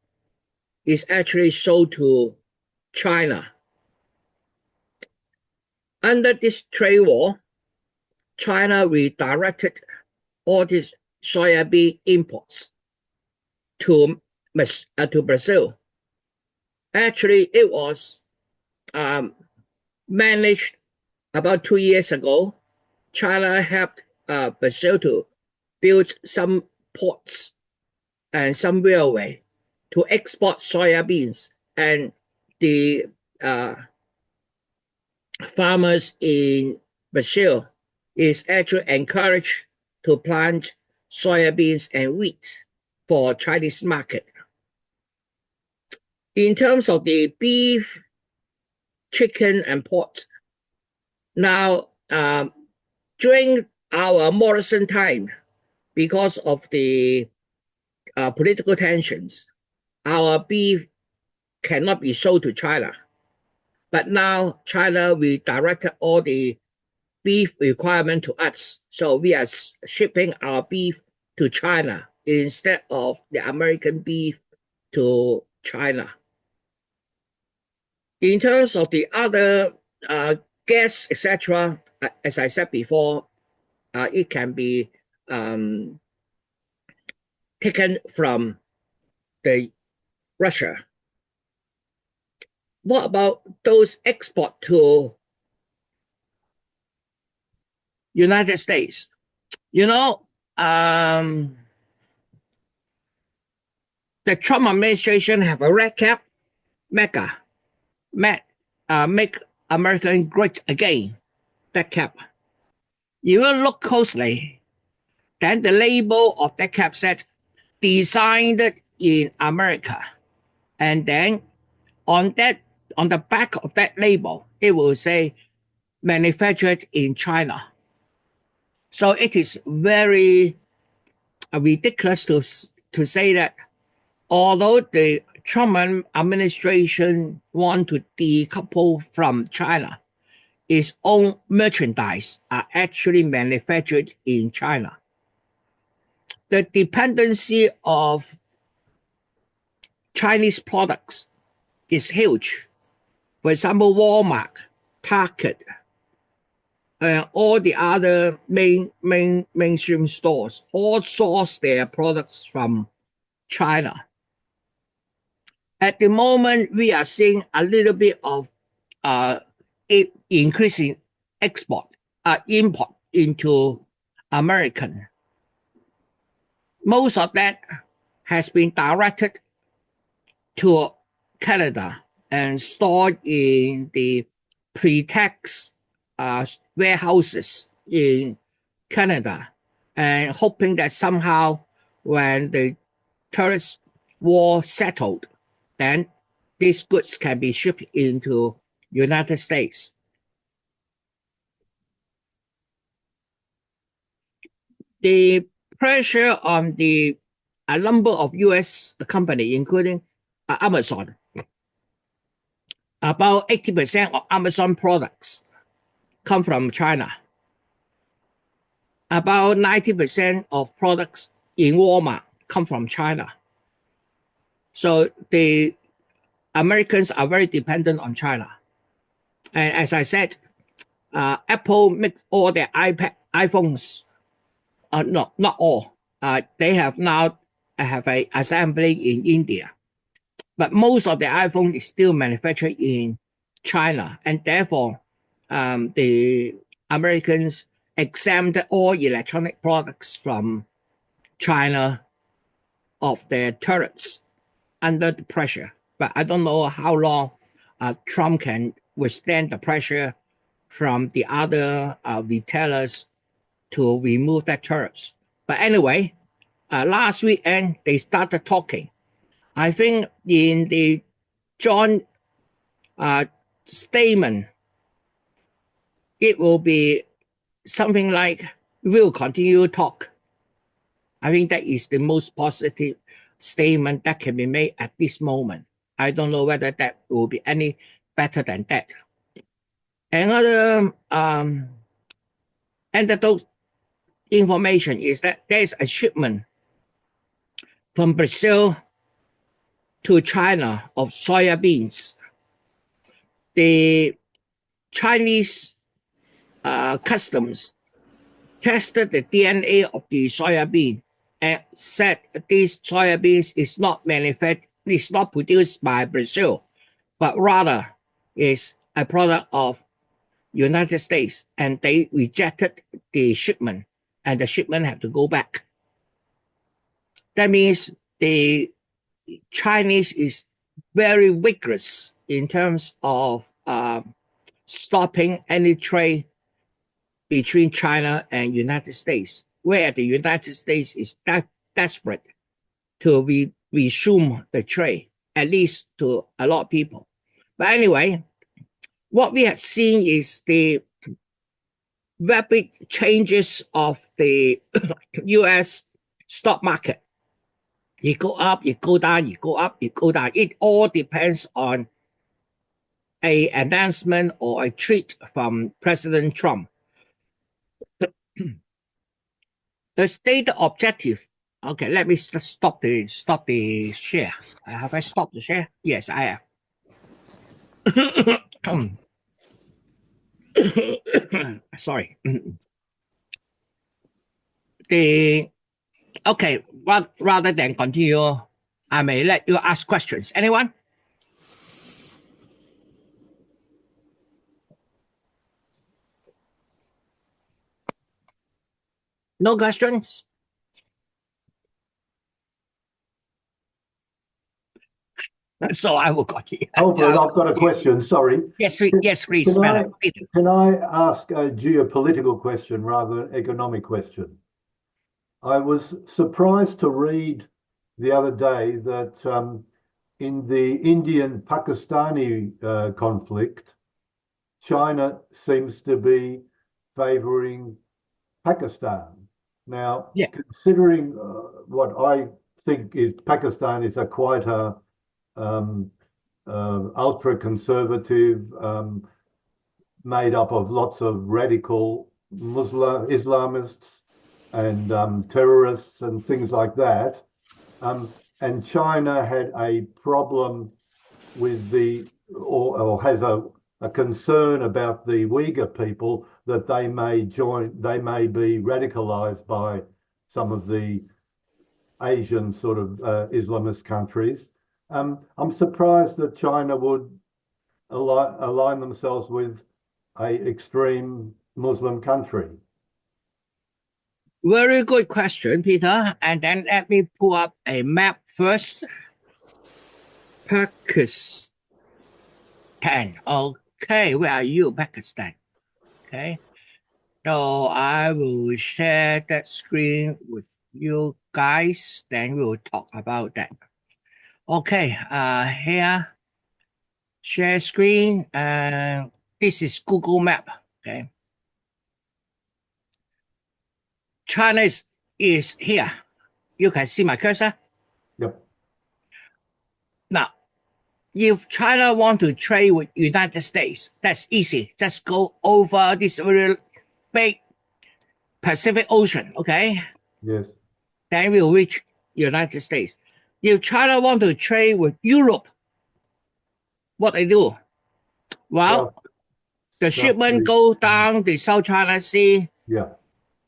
is actually sold to China. Under this trade war, China redirected all these soybean imports to Brazil. Actually, it was managed about 2 years ago. China helped Brazil to build some ports and some railway to export soybeans, and the farmers in Brazil is actually encouraged to plant soybeans and wheat for Chinese market. In terms of the beef, chicken, and pork, now during our Morrison time, because of the political tensions, our beef cannot be sold to China. But now China redirected all the beef requirement to us. So we are shipping our beef to China instead of the American beef to China. In terms of the other gas, etc., as I said before, it can be taken from the Russia. What about those export to United States? You know, the Trump administration have a red cap, make America great again, that cap. You will look closely, then the label of that cap said, designed in America. And then on the back of that label, it will say manufactured in China. So it is very ridiculous to say that although the Trump administration want to decouple from China, its own merchandise are actually manufactured in China. The dependency of Chinese products is huge. For example, Walmart, Target, all the other mainstream stores all source their products from China. At the moment, we are seeing a little bit of increasing import into American. Most of that has been directed to Canada and stored in the pre-tax warehouses in Canada, and hoping that somehow when the terrorist war settled, then these goods can be shipped into United States. The pressure on a number of U.S. companies, including Amazon, about 80% of Amazon products come from China. About 90% of products in Walmart come from China. So the Americans are very dependent on China. And as I said, Apple makes all their iPhones. No, not all. They have now have an assembly in India. But most of the iPhone is still manufactured in China. And therefore, the Americans exempt all electronic products from China of their tariffs under the pressure. But I don't know how long Trump can withstand the pressure from the other retailers to remove that tariffs. But anyway, last weekend, they started talking. I think in the joint statement, it will be something like, we'll continue to talk. I think that is the most positive statement that can be made at this moment. I don't know whether that will be any better than that. Another anecdote information is that there is a shipment from Brazil to China of soya beans. The Chinese customs tested the DNA of the soya bean and said this soya beans is not manufactured, is not produced by Brazil, but rather is a product of United States, and they rejected the shipment, and the shipment had to go back. That means the Chinese is very vigorous in terms of stopping any trade between China and United States, where the United States is desperate to resume the trade, at least to a lot of people. But anyway, what we have seen is the rapid changes of the U.S. stock market. You go up, you go down, you go up, you go down. It all depends on an announcement or a tweet from President Trump. The stated objective. Okay, let me stop the share. Have I stopped the share? Yes, I have. Sorry. Okay, rather than continue, I may let you ask questions. Anyone? No questions? So I will continue. Alfred, I've got a question. Sorry. Yes, please. Can I ask a geopolitical question rather than economic question? I was surprised to read the other day that in the Indian-Pakistani conflict, China seems to be favoring Pakistan. Now, considering what I think is Pakistan is quite a ultra-conservative, made up of lots of radical Muslim Islamists and terrorists and things like that. And China had a problem with or has a concern about the Uyghur people, that they may be radicalized by some of the Asian sort of Islamist countries. I'm surprised that China would align themselves with a extreme Muslim country. Very good question, Peter. And then let me pull up a map first. Pakistan. Okay, where are you, Pakistan? Okay. So I will share that screen with you guys. Then we'll talk about that. Okay, here, share screen. And this is Google Map. Okay. China is here. You can see my cursor. Yep. Now, if China want to trade with United States, that's easy. Just go over this very big Pacific Ocean, okay? Yes. Then we'll reach United States. If China want to trade with Europe, what they do? Well, the shipment go down the South China Sea, yeah,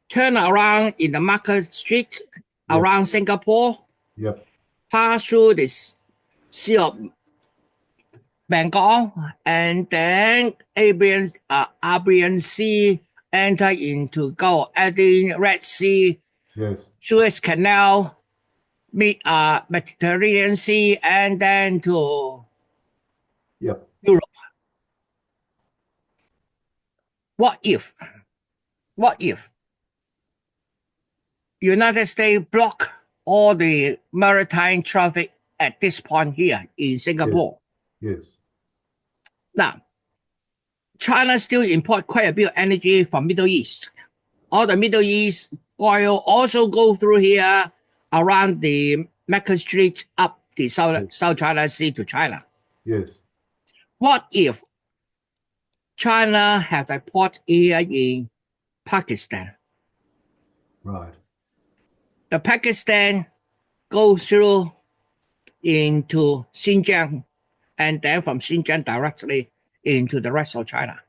turn around in the Market Street around Singapore, yep, pass through the Sea of Bengal, and then Arabian Sea, enter into Gulf Aden, Red Sea, yes, Suez Canal, Mediterranean Sea, and then to yep, Europe. What if United States block all the maritime traffic at this point here in Singapore? yes, Now, China still import quite a bit of energy from Middle East. All the Middle East oil also go through here around the Mecca Street up the South China Sea to China. yes. What if China has a port here in Pakistan? Right. The Pakistan goes through into Xinjiang, and then from Xinjiang directly into the rest of China.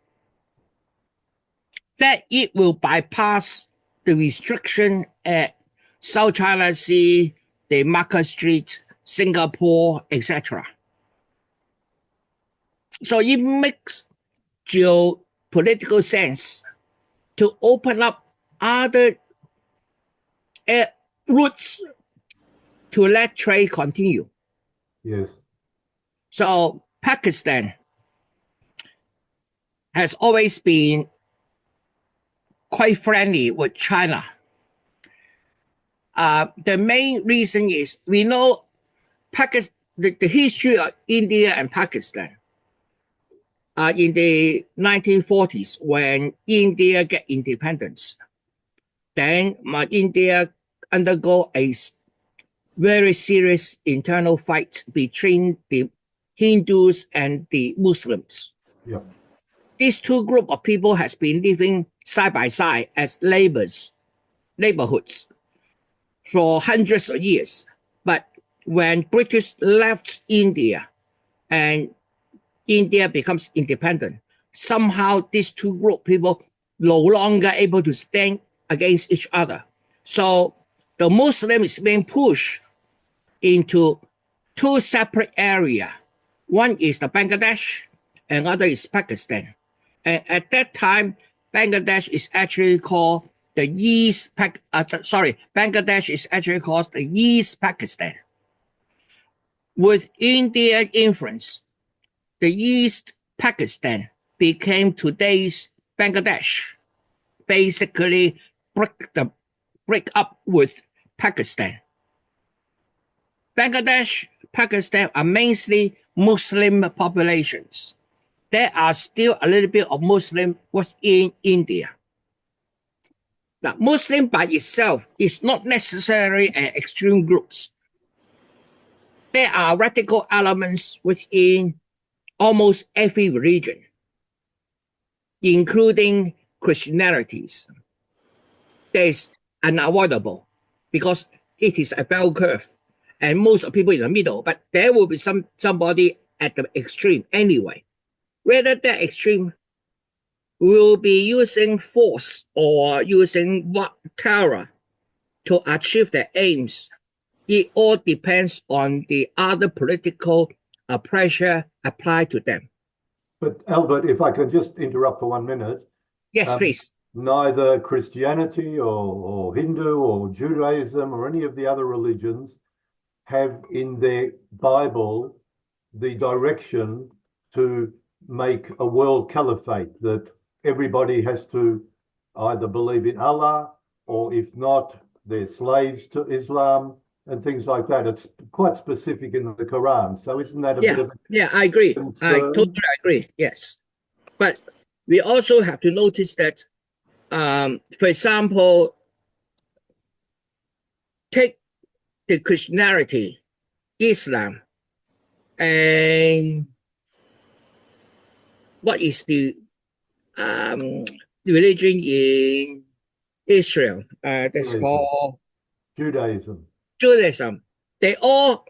That it will bypass the restriction at South China Sea, the Market Street, Singapore, etc. So it makes geopolitical sense to open up other routes to let trade continue. Yes. So Pakistan has always been quite friendly with China. The main reason is we know the history of India and Pakistan. In the 1940s, when India get independence, then India undergo a very serious internal fight between the Hindus and the Muslims. Yeah. These two groups of people has been living side by side as neighborhoods for hundreds of years. But when British left India and India becomes independent, somehow these two group of people no longer able to stand against each other. So the Muslim is being pushed into two separate areas. One is the Bangladesh, and other is Pakistan. And at that time, Bangladesh is actually called the Bangladesh is actually called the East Pakistan. With Indian influence, the East Pakistan became today's Bangladesh, basically break up with Pakistan. Bangladesh, Pakistan are mainly Muslim populations. There are still a little bit of Muslim within India. Now, Muslim by itself is not necessarily an extreme groups. There are radical elements within almost every religion, including Christianity. That is unavoidable because it is a bell curve, and most of people in the middle. But there will be somebody at the extreme anyway. Whether that extreme will be using force or using terror to achieve their aims it all depends on the other political pressure applied to them. But Albert, if I could just interrupt for 1 minute. Yes, please. Neither Christianity or Hindu or Judaism or any of the other religions have in their Bible the direction to make a world caliphate, that everybody has to either believe in Allah, or if not, they're slaves to Islam and things like that. It's quite specific in the Quran. So isn't that a bit of I agree. concern? I totally agree. Yes. But we also have to notice that, for example, take the Christianity, Islam, and what is the religion in Israel? That's called Judaism. They all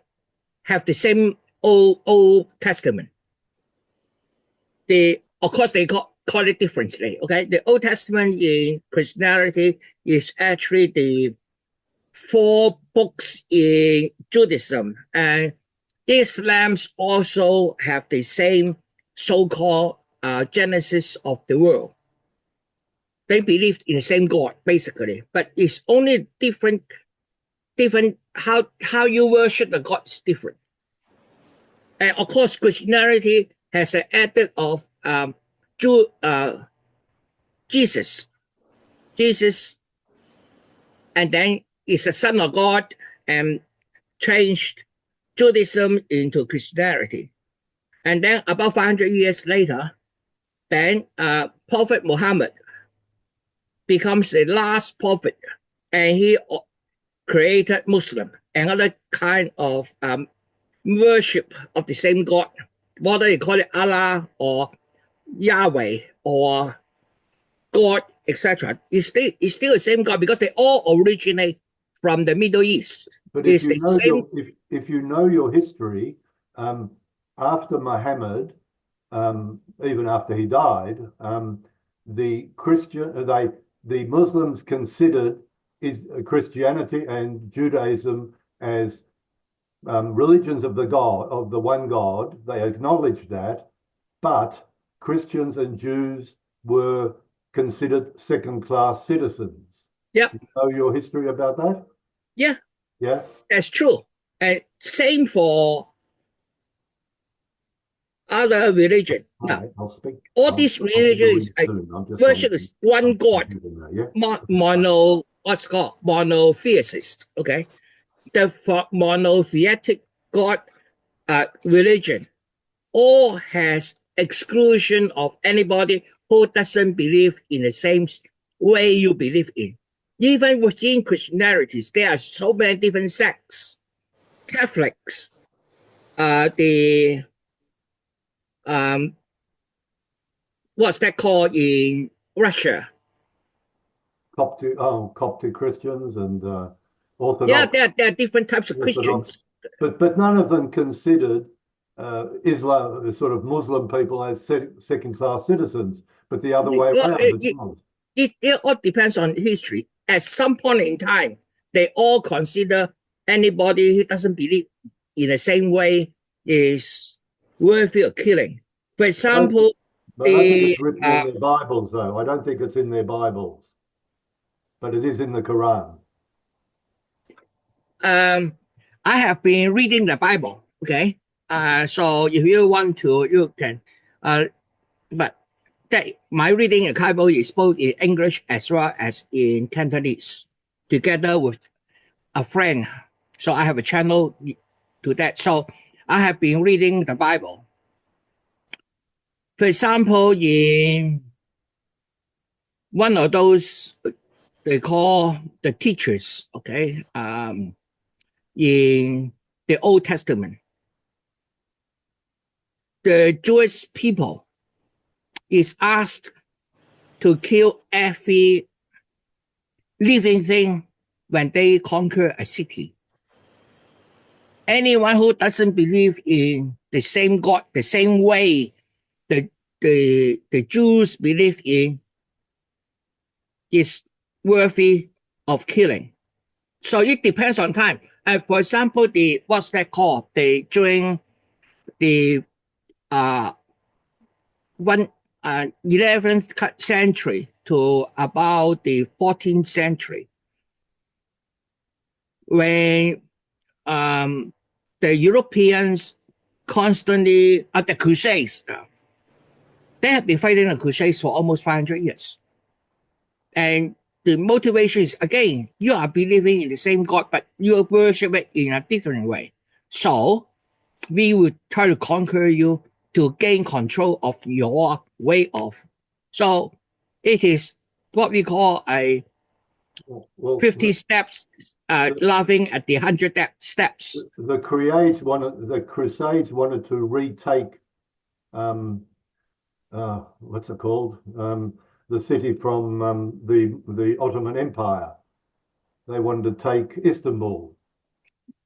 have the same Old Testament. Of course, they call it differently. Okay, the Old Testament in Christianity is actually the 4 books in Judaism, and Islam's also have the same so-called Genesis of the world. They believe in the same God, basically, but it's only different. How you worship the God is different. And of course, Christianity has an added of Jesus, and then is a son of God and changed Judaism into Christianity. And then about 500 years later, then Prophet Muhammad becomes the last prophet, and he created Muslim, another kind of worship of the same God, whether you call it Allah or Yahweh or God, etc. It's still the same God, because they all originate from the Middle East. But if you know your history, after Muhammad, even after he died, the Muslims considered Christianity and Judaism as religions of the one God. They acknowledged that, but Christians and Jews were considered second-class citizens. Yeah. You know your history about that? Yeah. Yeah. That's true. And same for other religion. Now, all these religions worship is one God, monotheist. Okay, the monotheistic God religion all has exclusion of anybody who doesn't believe in the same way you believe in. Even within Christianity, there are so many different sects. Catholics, what's that called in Russia? Coptic Christians and Orthodox. Yeah, there are different types of Christians. But none of them considered Islam, sort of Muslim people, as second-class citizens, but the other way around. It all depends on history. At some point in time, they all consider anybody who doesn't believe in the same way is worthy of killing. For example, I think it's written in their Bibles, though. I don't think it's in their Bibles, but it is in the Quran. I have been reading the Bible. Okay, so if you want to, you can. But my reading the Bible is both in English as well as in Cantonese, together with a friend. So I have a channel to that. So I have been reading the Bible. For example, in one of those they call the teachers, okay, in the Old Testament, the Jewish people is asked to kill every living thing when they conquer a city. Anyone who doesn't believe in the same God, the same way the Jews believe in, is worthy of killing. So it depends on time. For example, what's that called? During the uh, 11th century to about the 14th century, when the Europeans constantly at the Crusades, they have been fighting the Crusades for almost 500 years. And the motivation is, again, you are believing in the same God, but you worship it in a different way. So we will try to conquer you to gain control of your way of. So it is what we call a 50 steps, laughing at the 100 steps. The Crusades wanted to retake, what's it called? The city from the Ottoman Empire. They wanted to take Istanbul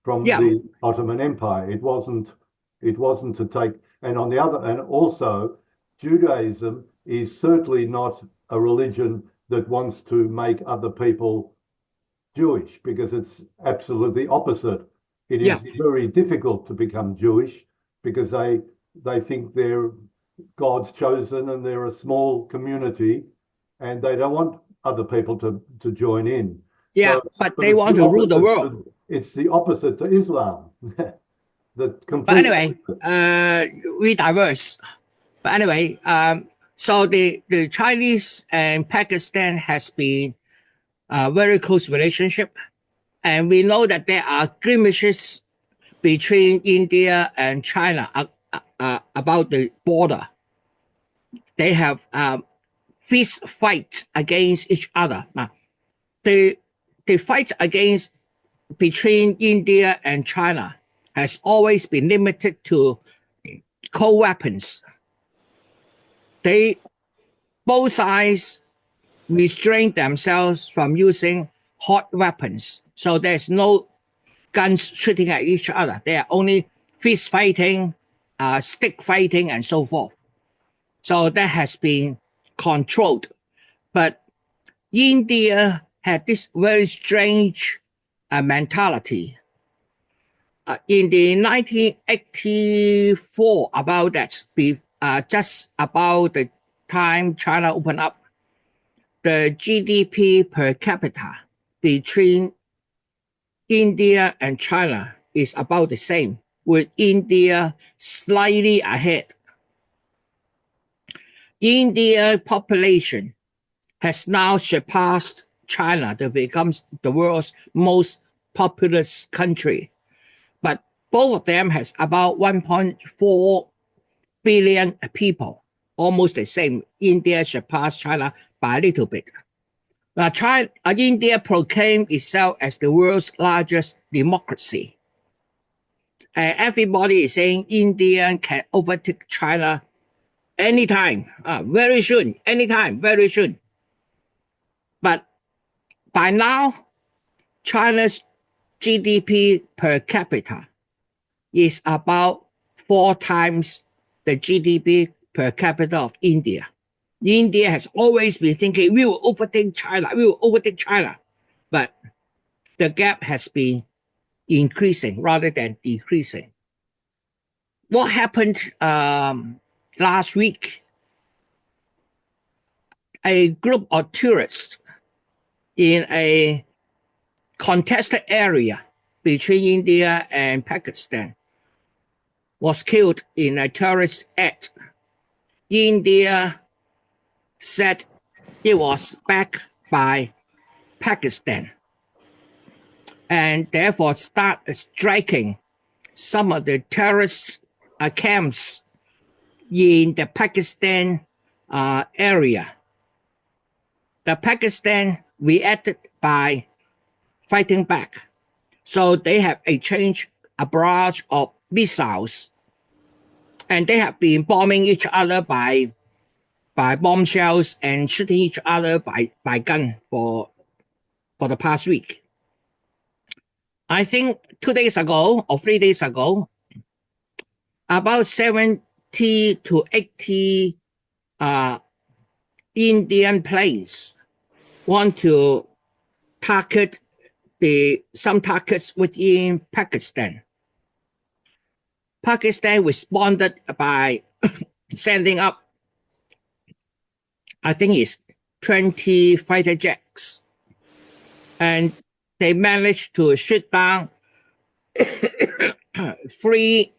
from the Ottoman Empire. It wasn't to take. And on the other, and also Judaism is certainly not a religion that wants to make other people Jewish, because it's absolutely opposite. It is very difficult to become Jewish because they think they're God's chosen and they're a small community and they don't want other people to join in. Yeah, so, but they want to rule the world. It's the opposite to Islam. But anyway, we diverse. But anyway, so the Chinese and Pakistan has been a very close relationship. And we know that there are skirmishes between India and China about the border. They have fist fights against each other. Now, the fight between India and China has always been limited to cold weapons. Both sides restrain themselves from using hot weapons. So there's no guns shooting at each other. They are only fist fighting, stick fighting, and so forth. So that has been controlled. But India had this very strange mentality. In the 1984, about that, just about the time China opened up, the GDP per capita between India and China is about the same, with India slightly ahead. India population has now surpassed China to become the world's most populous country. But both of them has about 1.4 billion people, almost the same. India surpassed China by a little bit. Now, India proclaimed itself as the world's largest democracy. Everybody is saying India can overtake China anytime, very soon, anytime, very soon. But by now, China's GDP per capita is about 4 times the GDP per capita of India. India has always been thinking, we will overtake China, we will overtake China. But the gap has been increasing rather than decreasing. What happened last week? A group of tourists in a contested area between India and Pakistan was killed in a terrorist act. India said it was backed by Pakistan and therefore start striking some of the terrorist camps in the Pakistan area. The Pakistan reacted by fighting back. So they have exchanged a barrage of missiles, and they have been bombing each other by bomb shells and shooting each other by gun for the past week. I think 2 days ago or 3 days ago, about 70 to 80 Indian planes want to target some targets within Pakistan. Pakistan responded by sending up, I think it's 20 fighter jets, and they managed to shoot down 3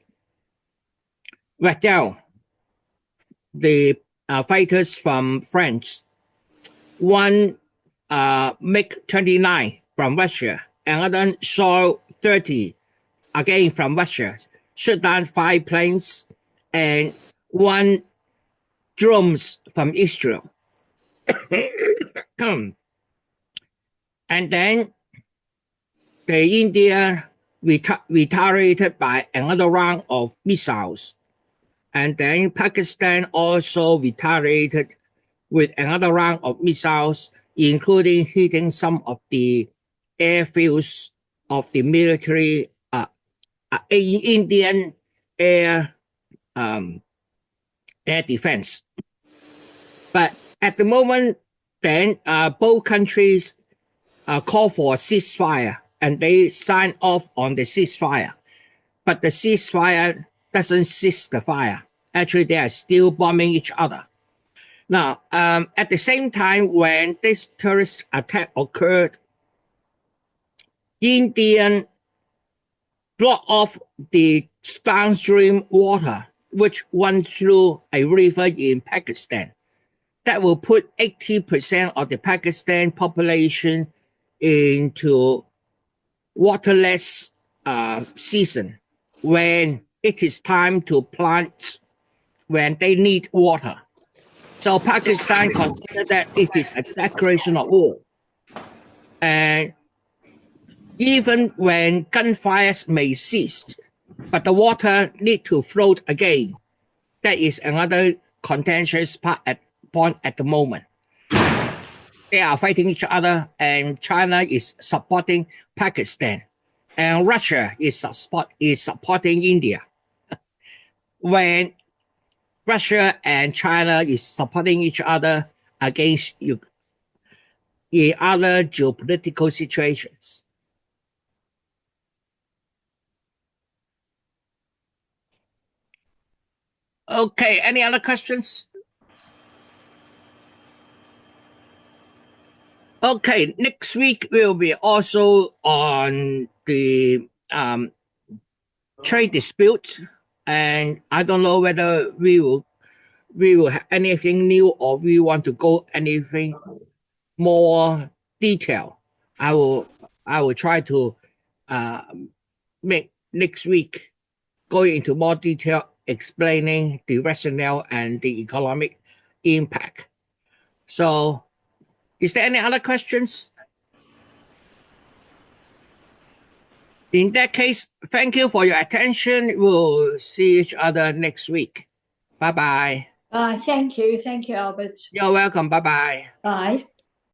Rafale, the fighters from France, 1 MiG-29 from Russia, another Su-30 again from Russia, shot down 5 planes, and 1 drones from Israel. And then the India retaliated by another round of missiles. And then Pakistan also retaliated with another round of missiles, including hitting some of the airfields of the military Indian air defense. But at the moment, then both countries call for a ceasefire, and they sign off on the ceasefire. But the ceasefire doesn't cease the fire. Actually, they are still bombing each other. Now, at the same time, when this terrorist attack occurred, Indian blocked off the downstream water, which went through a river in Pakistan. That will put 80% of the Pakistan population into waterless season, when it is time to plant, when they need water. So Pakistan considered that it is a declaration of war. And even when gunfires may cease, but the water need to float again, that is another contentious point at the moment. They are fighting each other, and China is supporting Pakistan, and Russia is supporting India. When Russia and China is supporting each other against in other geopolitical situations. Okay, any other questions? Okay, next week will be also on the trade dispute, and I don't know whether we will have anything new, or we want to go anything more detail. I will try to make next week going into more detail, explaining the rationale and the economic impact. So, is there any other questions? In that case, thank you for your attention. We'll see each other next week. Bye-bye. Thank you. Thank you, Albert. You're welcome. Bye-bye. Bye.